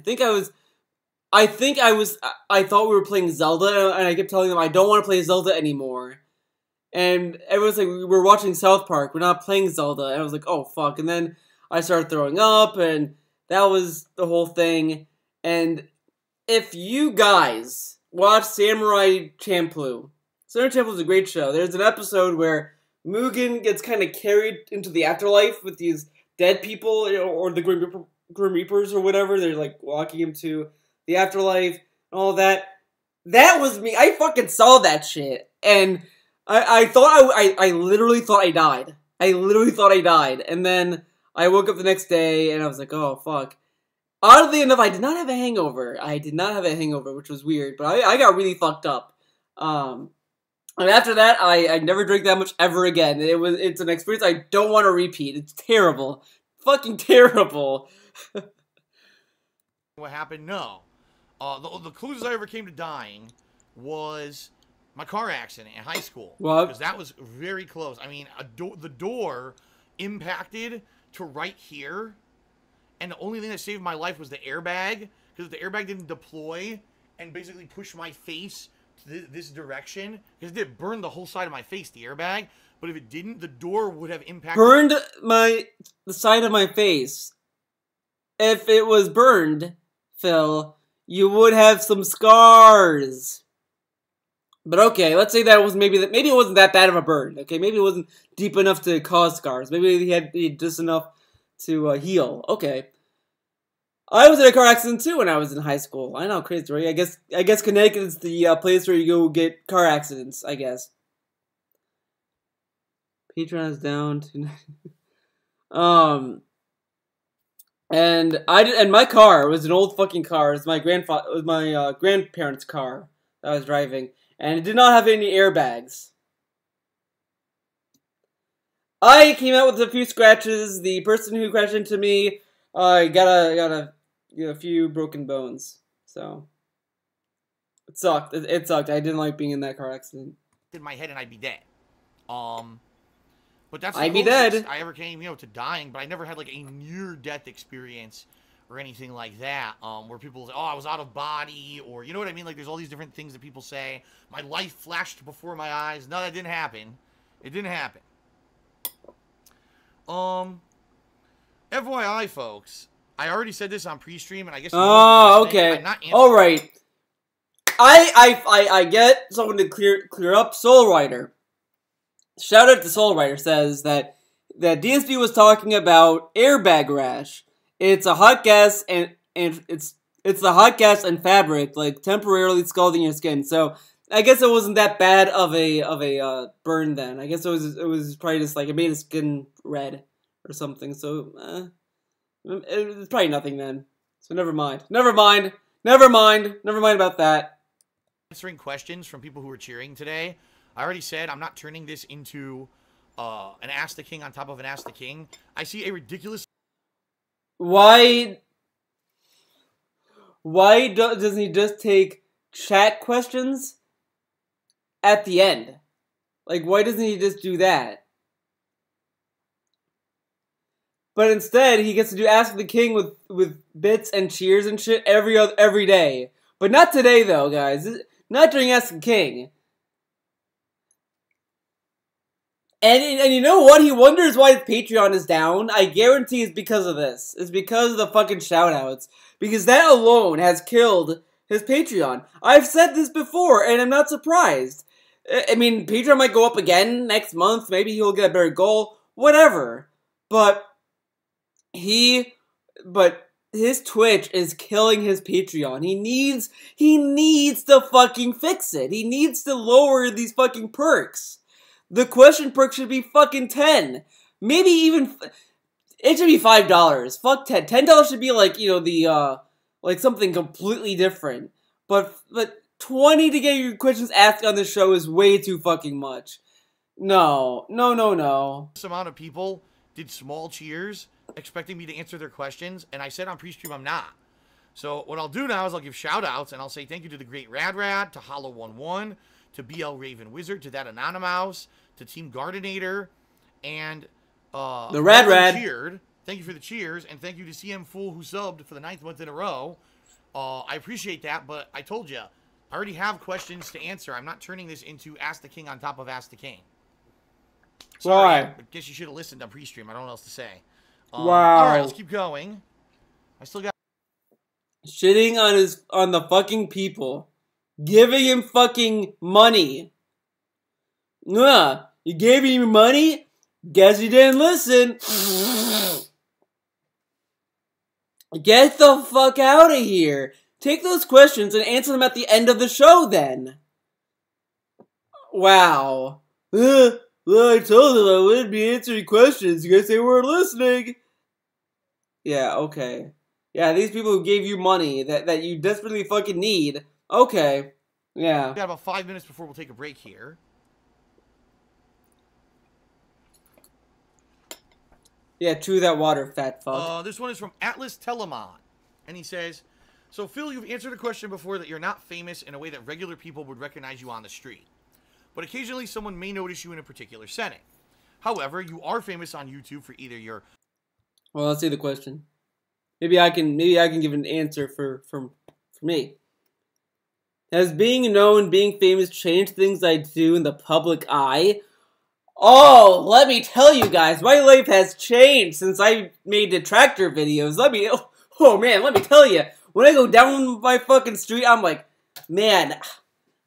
thought we were playing Zelda, and I kept telling them I don't want to play Zelda anymore. And everyone's like, we're watching South Park, we're not playing Zelda. And I was like, oh fuck. And then I started throwing up, and that was the whole thing. And if you guys watch Samurai Champloo is a great show. There's an episode where Mugen gets kind of carried into the afterlife with these dead people, or the Grim Reapers or whatever. They're like walking him to the afterlife and all that. That was me. I fucking saw that shit. And I literally thought I died. And then I woke up the next day and I was like, oh fuck. Oddly enough, I did not have a hangover. Which was weird, but I got really fucked up. And after that, I never drank that much ever again. It's an experience I don't want to repeat. It's terrible. Fucking terrible. What happened? No. The closest I ever came to dying was my car accident in high school. What? Because that was very close. I mean, the door impacted to right here, and the only thing that saved my life was the airbag, because the airbag didn't deploy and basically push my face to this direction, because it did burn the whole side of my face, the airbag. But if it didn't, the door would have impacted. Burned the side of my face. If it was burned, Phil, you would have some scars. But okay, let's say that was maybe it wasn't that bad of a burn. Okay, maybe it wasn't deep enough to cause scars. Maybe he had just enough to heal. Okay. I was in a car accident too when I was in high school. I know, crazy story. I guess Connecticut is the place where you go get car accidents, I guess. Patreon is down to and my car was an old fucking car. It was my grandparents' car that I was driving, and it did not have any airbags. I came out with a few scratches. The person who crashed into me got a few broken bones. So it sucked. It sucked. I didn't like being in that car accident. In my head, and I'd be dead. But that's I'd be dead. I ever came, to dying. But I never had like a near-death experience or anything like that. Where people say, "Oh, I was out of body," or you know what I mean. Like there's all these different things that people say. My life flashed before my eyes. No, that didn't happen. It didn't happen. FYI, folks, I already said this on pre-stream, and I guess. Oh, okay. All right. I get someone to clear up. Soul Rider. Shout out to Soul Rider says that DSP was talking about airbag rash. It's a hot gas and it's the hot gas and fabric like temporarily scalding your skin. So I guess it wasn't that bad of a burn then. I guess it was probably just like it made his skin red or something. So it was probably nothing then. So never mind about that. Answering questions from people who were cheering today. I already said I'm not turning this into an Ask the King on top of an Ask the King. I see a ridiculous. Why doesn't he just take chat questions at the end? Like, why doesn't he just do that? But instead, he gets to do Ask the King with bits and cheers and shit every day. But not today, though, guys. Not during Ask the King. And you know what? He wonders why his Patreon is down. I guarantee it's because of this. It's because of the fucking shoutouts. Because that alone has killed his Patreon. I've said this before, and I'm not surprised. I mean, Patreon might go up again next month. Maybe he'll get a better goal. Whatever. But his Twitch is killing his Patreon. He needs to fucking fix it. He needs to lower these fucking perks. The question perk should be fucking 10. Maybe even it should be $5. Fuck 10. $10 should be like, like something completely different. But 20 to get your questions asked on this show is way too fucking much. No. This amount of people did small cheers expecting me to answer their questions, and I said on pre-stream I'm not. So what I'll do now is I'll give shout-outs, and I'll say thank you to the Great Rad, to Hollow11, to BL Raven Wizard, to That Anonymous, to Team Gardenator, and the Rad. Cheered. Thank you for the cheers, and thank you to CM Fool who subbed for the 9th month in a row. I appreciate that, but I told you, I already have questions to answer. I'm not turning this into Ask the King on top of Ask the King. Sorry, Why? I guess you should have listened on pre-stream. I don't know what else to say. Wow. All right, let's keep going. I still got shitting on the fucking people, giving him fucking money. You gave him money? Guess you didn't listen. Get the fuck out of here. Take those questions and answer them at the end of the show then. Wow. Well, I told them I wouldn't be answering questions because they weren't listening. Yeah, okay. Yeah, these people who gave you money that you desperately fucking need. Okay. Yeah. We got about 5 minutes before we'll take a break here. Yeah, chew that water, fat fuck. This one is from Atlas Telemon. And he says, so Phil, you've answered a question before that you're not famous in a way that regular people would recognize you on the street. But occasionally someone may notice you in a particular setting. However, you are famous on YouTube for either your... Well, let's see the question. Maybe I can give an answer for me. Has being known, being famous changed things I do in the public eye? Oh, let me tell you guys, my life has changed since I made detractor videos. Let me tell you, when I go down my fucking street, I'm like, man,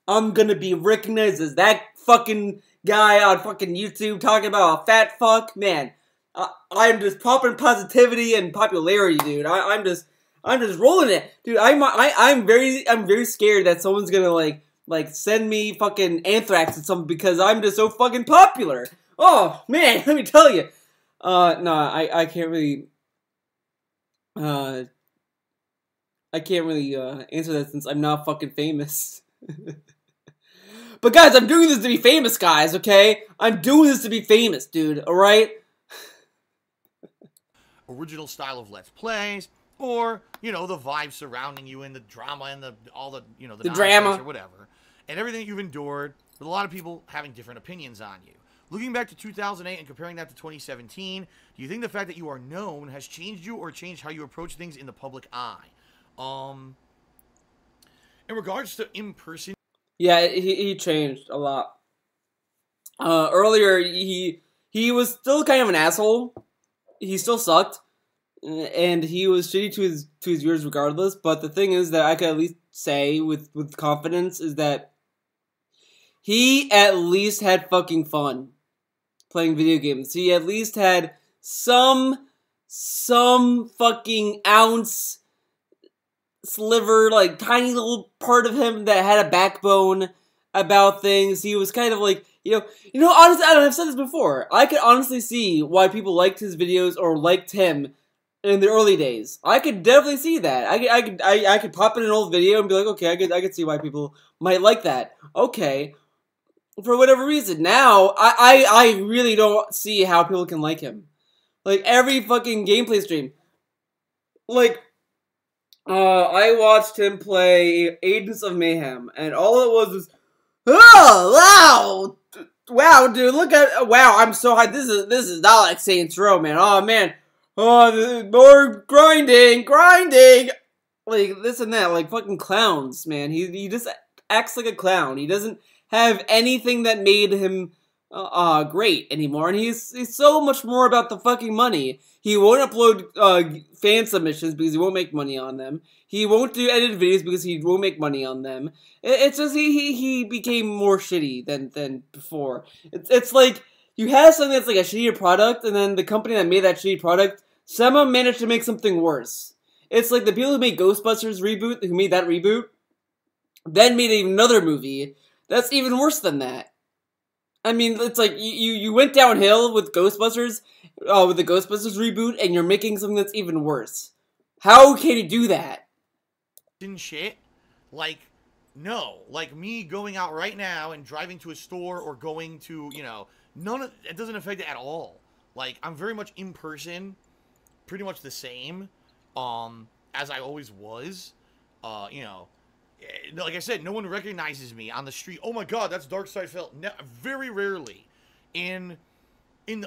I'm gonna be recognized as that fucking guy on fucking YouTube talking about a fat fuck. Man, I'm just popping positivity and popularity, dude. I'm just rolling it, dude. I'm very scared that someone's gonna like send me fucking anthrax or something because I'm just so fucking popular. Oh man, let me tell you. No, I can't really. I can't really answer that since I'm not fucking famous. But guys, I'm doing this to be famous, guys. Okay, I'm doing this to be famous, dude. All right. Original style of Let's Plays, or the vibe surrounding you and the drama and the drama or whatever, and everything that you've endured, with a lot of people having different opinions on you. Looking back to 2008 and comparing that to 2017, do you think the fact that you are known has changed you or changed how you approach things in the public eye? In regards to in-person... Yeah, he changed a lot. Earlier, he was still kind of an asshole. He still sucked. And he was shitty to his viewers regardless. But the thing is that I could at least say with confidence is that he at least had fucking fun playing video games. He at least had some fucking ounce, sliver, like tiny little part of him that had a backbone about things. He was kind of like, honestly, I've said this before. I could honestly see why people liked his videos or liked him in the early days. I could definitely see that. I could pop in an old video and be like, okay, I could see why people might like that. Okay. For whatever reason. Now, I really don't see how people can like him. Like, every fucking gameplay stream. Like, I watched him play Agents of Mayhem, and all it was, oh, wow, dude, look at, wow, I'm so high, this is not like Saints Row, man, oh, man, oh, more grinding, like, this and that, like, fucking clowns, man, he just acts like a clown, he doesn't have anything that made him, great anymore, and he's so much more about the fucking money. He won't upload, fan submissions because he won't make money on them. He won't do edited videos because he won't make money on them. It's just, he became more shitty than before. It's like, you have something that's like a shittier product, and then the company that made that shitty product somehow managed to make something worse. It's like the people who made Ghostbusters reboot, who made that reboot, then made another movie that's even worse than that. I mean, it's like, you went downhill with Ghostbusters, with the Ghostbusters reboot, and you're making something that's even worse. How can you do that? Shit, like, no. Like, me going out right now and driving to a store or going to, it doesn't affect it at all. Like, I'm very much in person, pretty much the same. as I always was. You know, like I said, no one recognizes me on the street. Oh my God, that's Darkside Phil. Very rarely, in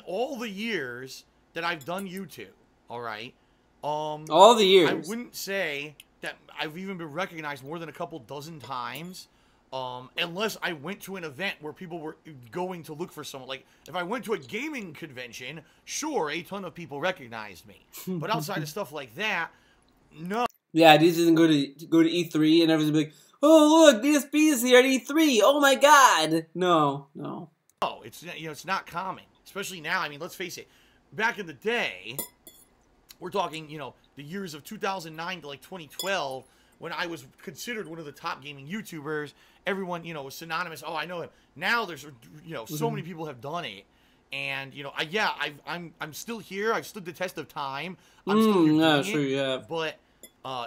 all the years that I've done YouTube. All right, all the years. I wouldn't say that I've even been recognized more than a couple dozen times. Unless I went to an event where people were going to look for someone. Like, if I went to a gaming convention, sure, a ton of people recognized me. But outside of stuff like that, no. Yeah, these doesn't go to E3 and everyone's like, oh look, DSP is here at E3. Oh my God. No. No, it's, you know, it's not common, especially now. I mean, let's face it. Back in the day, we're talking, you know, the years of 2009 to like 2012, when I was considered one of the top gaming YouTubers. Everyone, you know, was synonymous. Oh, I know him. Now there's, you know, so many people have done it, and you know, I'm still here. I've stood the test of time. I'm still here doing sure, yeah. But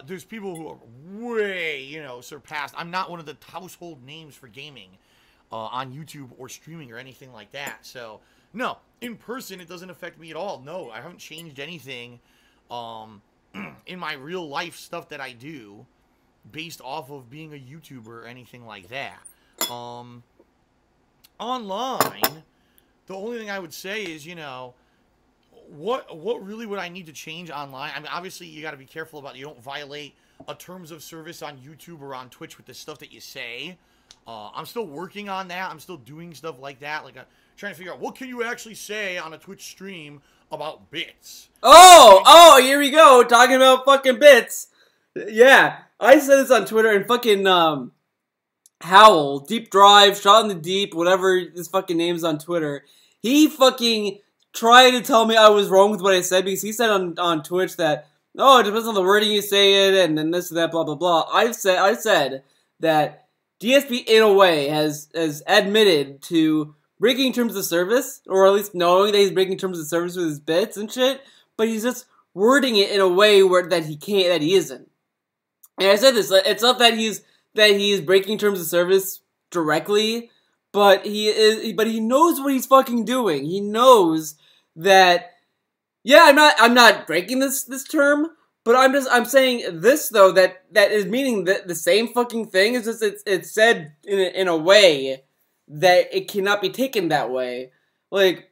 there's people who are way, you know, surpassed. I'm not one of the household names for gaming on YouTube or streaming or anything like that. So no, in person it doesn't affect me at all. No, I haven't changed anything in my real life stuff that I do based off of being a YouTuber or anything like that. Online, the only thing I would say is, you know, what really would I need to change online? I mean, obviously, you got to be careful about you don't violate a terms of service on YouTube or on Twitch with the stuff that you say. I'm still working on that. I'm still doing stuff like that. Like, I'm trying to figure out what can you actually say on a Twitch stream about bits. Oh, here we go. Talking about fucking bits. Yeah, I said this on Twitter, and fucking Howl, Deep Drive, Shot in the Deep, whatever his fucking name's on Twitter, he fucking tried to tell me I was wrong with what I said, because he said on Twitch that, oh, it depends on the wording you say it, and then this and that, blah, blah, blah. I said that DSP, in a way, has admitted to breaking terms of service, or at least knowing that he's breaking terms of service with his bits and shit, but he's just wording it in a way that he isn't. And I said this, it's not that he's breaking terms of service directly, but he knows what he's fucking doing. He knows that, yeah, I'm not breaking this term, but I'm saying this though, that is meaning the same fucking thing. It's just it's said in a way that it cannot be taken that way. Like,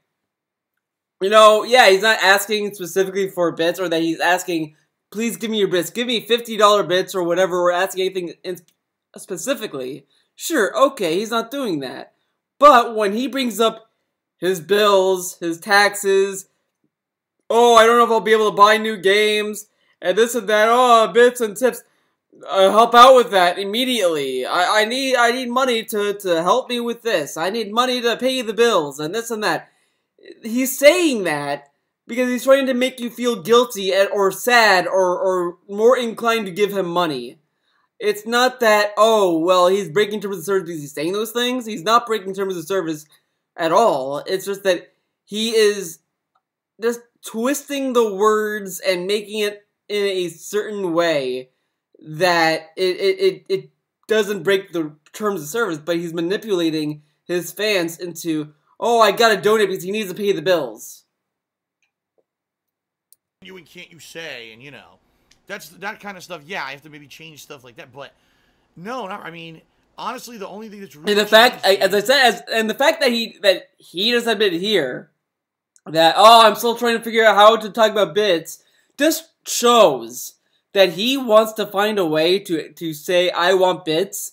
you know, yeah, he's not asking specifically for bits, or that he's asking, please give me your bits, give me $50 bits or whatever, or asking anything specifically. Sure, okay, he's not doing that. But when he brings up his bills, his taxes, oh, I don't know if I'll be able to buy new games, and this and that, oh, bits and tips, help out with that immediately. I need money to help me with this. I need money to pay the bills, and this and that. He's saying that because he's trying to make you feel guilty or sad or more inclined to give him money. It's not that, oh, well, he's breaking terms of service because he's saying those things. He's not breaking terms of service at all. It's just that he is just twisting the words and making it in a certain way that it doesn't break the terms of service, but he's manipulating his fans into, oh, I gotta donate because he needs to pay the bills. You and can't you say, and you know, that's that kind of stuff. Yeah, I have to maybe change stuff like that, but no, not. I mean, honestly, the only thing that's really and the fact, as I said, and the fact that he just admitted here that, oh, I'm still trying to figure out how to talk about bits, just shows that he wants to find a way to say I want bits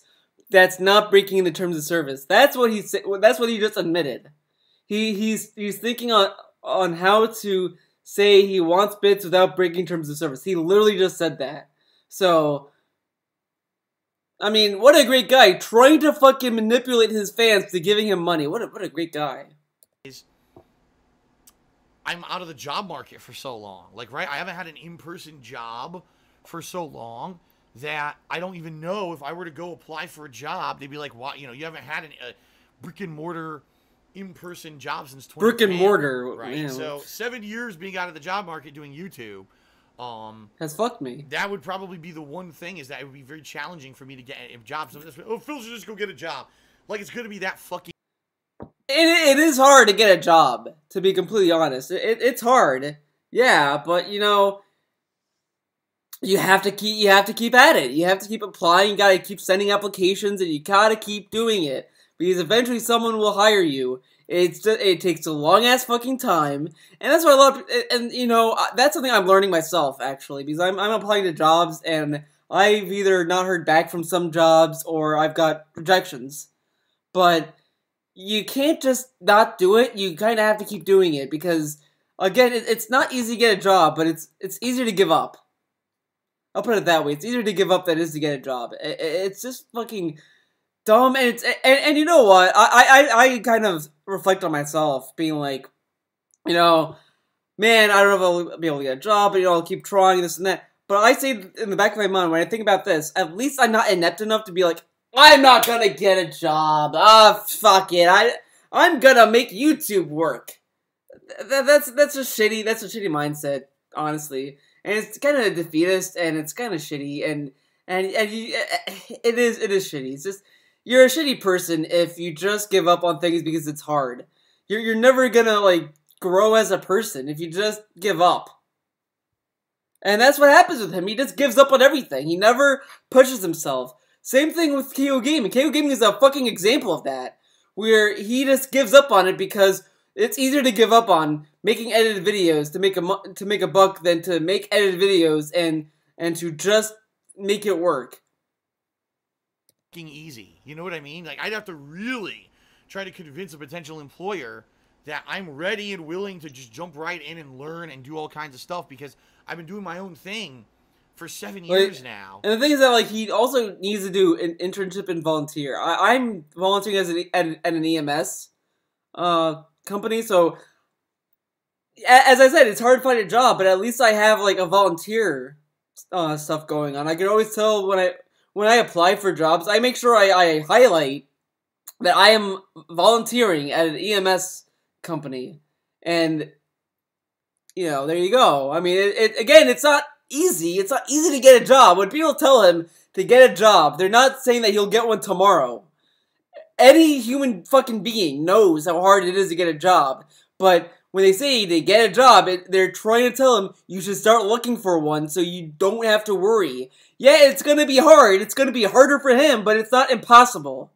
that's not breaking the terms of service. That's what he said. That's what he just admitted. He's thinking on how to say he wants bits without breaking terms of service. He literally just said that. So, I mean, what a great guy, trying to fucking manipulate his fans to giving him money. What a great guy. I'm out of the job market for so long. Like, right? I haven't had an in-person job for so long that I don't even know if I were to go apply for a job, they'd be like, "What? You know, you haven't had a brick and mortar in-person job since 2010." Brick and mortar, right? Man. So 7 years being out of the job market doing YouTube has fucked me. That would probably be the one thing, is that it would be very challenging for me to get jobs. Oh, Phil should just go get a job. Like, it's going to be that fucking. It is hard to get a job, to be completely honest. It's hard, yeah, but you know, you have to keep at it. You have to keep applying. You gotta keep sending applications, and you gotta keep doing it because eventually someone will hire you. It takes a long ass fucking time, and that's what a lot of, and you know, that's something I'm learning myself actually, because I'm applying to jobs and I've either not heard back from some jobs or I've got rejections. But you can't just not do it. You kind of have to keep doing it because again, it's not easy to get a job, but it's easier to give up. I'll put it that way. It's easier to give up than it is to get a job. It's just fucking dumb, and and you know what? I kind of reflect on myself, being like, you know, man, I don't know if I'll be able to get a job, but you know, I'll keep trying this and that. But I say in the back of my mind when I think about this, at least I'm not inept enough to be like, I'm not gonna get a job. Ah, fuck it. I'm gonna make YouTube work. That's a shitty mindset, honestly. And it's kind of defeatist, and it's kind of shitty, and it is shitty. It's just you're a shitty person if you just give up on things because it's hard. You're never gonna like grow as a person if you just give up. And that's what happens with him. He just gives up on everything. He never pushes himself. Same thing with KO Gaming. KO Gaming is a fucking example of that, where he just gives up on it because it's easier to give up on making edited videos to make a buck than to make edited videos and to just make it work. Easy, you know what I mean? Like I'd have to really try to convince a potential employer that I'm ready and willing to just jump right in and learn and do all kinds of stuff because I've been doing my own thing for 7 years now. And the thing is that like he also needs to do an internship and volunteer. I'm volunteering at an EMS company, so as I said, it's hard to find a job, but at least I have like a volunteer stuff going on. I can always tell when I apply for jobs, I make sure I highlight that I am volunteering at an EMS company, and you know, there you go. I mean, again, it's not easy. It's not easy to get a job. When people tell him to get a job, they're not saying that he'll get one tomorrow. Any human fucking being knows how hard it is to get a job, but when they say to get a job, they're trying to tell him you should start looking for one so you don't have to worry. Yeah, it's gonna be hard. It's gonna be harder for him, but it's not impossible.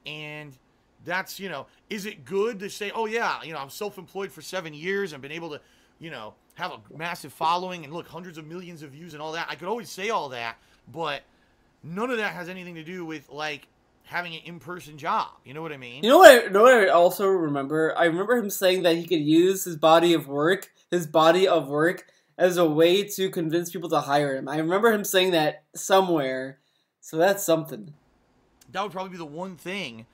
And that's, you know, is it good to say, oh yeah, you know, I'm self-employed for 7 years and been able to, you know, have a massive following and look, hundreds of millions of views and all that. I could always say all that, but none of that has anything to do with, like, having an in-person job. You know what I mean? You know what I also remember? I remember him saying that he could use his body of work as a way to convince people to hire him. I remember him saying that somewhere, so that's something. That would probably be the one thing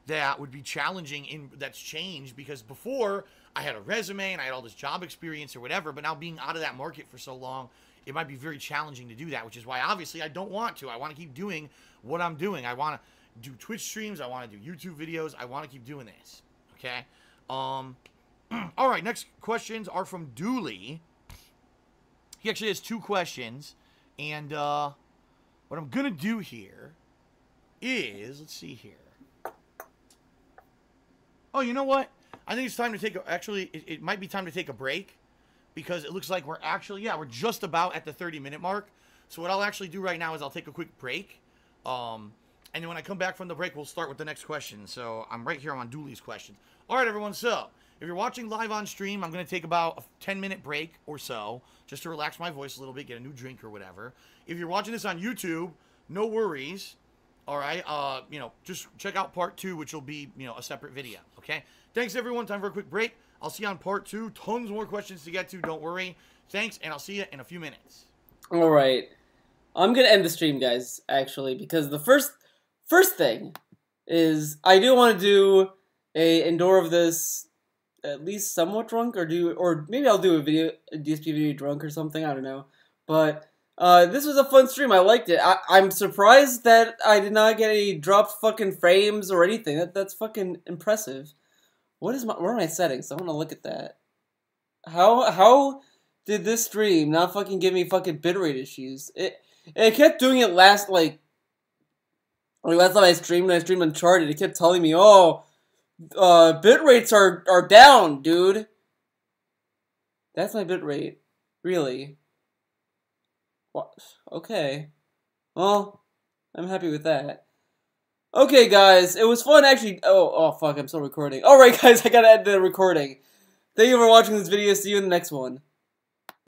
that would be challenging that's changed, because before I had a resume and I had all this job experience or whatever, but now being out of that market for so long, it might be very challenging to do that, which is why obviously I don't want to. I want to keep doing what I'm doing. I want to do Twitch streams. I want to do YouTube videos. I want to keep doing this. Okay? All right, next questions are from Dooley. He actually has 2 questions, and what I'm going to do here is, let's see here. Oh, you know what? I think it's time to take it might be time to take a break, because it looks like we're actually, we're just about at the 30-minute mark. So what I'll actually do right now is I'll take a quick break. And then when I come back from the break, we'll start with the next question. So I'm right here on Dooley's questions. All right, everyone. So if you're watching live on stream, I'm going to take about a 10-minute break or so just to relax my voice a little bit, get a new drink or whatever. If you're watching this on YouTube, no worries. All right, you know, just check out part 2, which will be, you know, a separate video, okay? Thanks, everyone. Time for a quick break. I'll see you on part 2. Tons more questions to get to. Don't worry. Thanks, and I'll see you in a few minutes. All right. I'm going to end the stream, guys, actually, because the first thing is I do want to do a Endure of this at least somewhat drunk, or maybe I'll do a DSP video drunk or something, I don't know. But this was a fun stream. I liked it. I'm surprised that I did not get any dropped fucking frames or anything. That's fucking impressive. Where are my settings? I want to look at that. How did this stream not fucking give me fucking bitrate issues? It kept doing it last time I streamed Uncharted. It kept telling me, oh, bitrates are down, dude. That's my bitrate. Really? What? Okay. Well, I'm happy with that. Okay, guys, it was fun actually. Oh, fuck, I'm still recording. Alright, guys, I gotta end the recording. Thank you for watching this video. See you in the next one.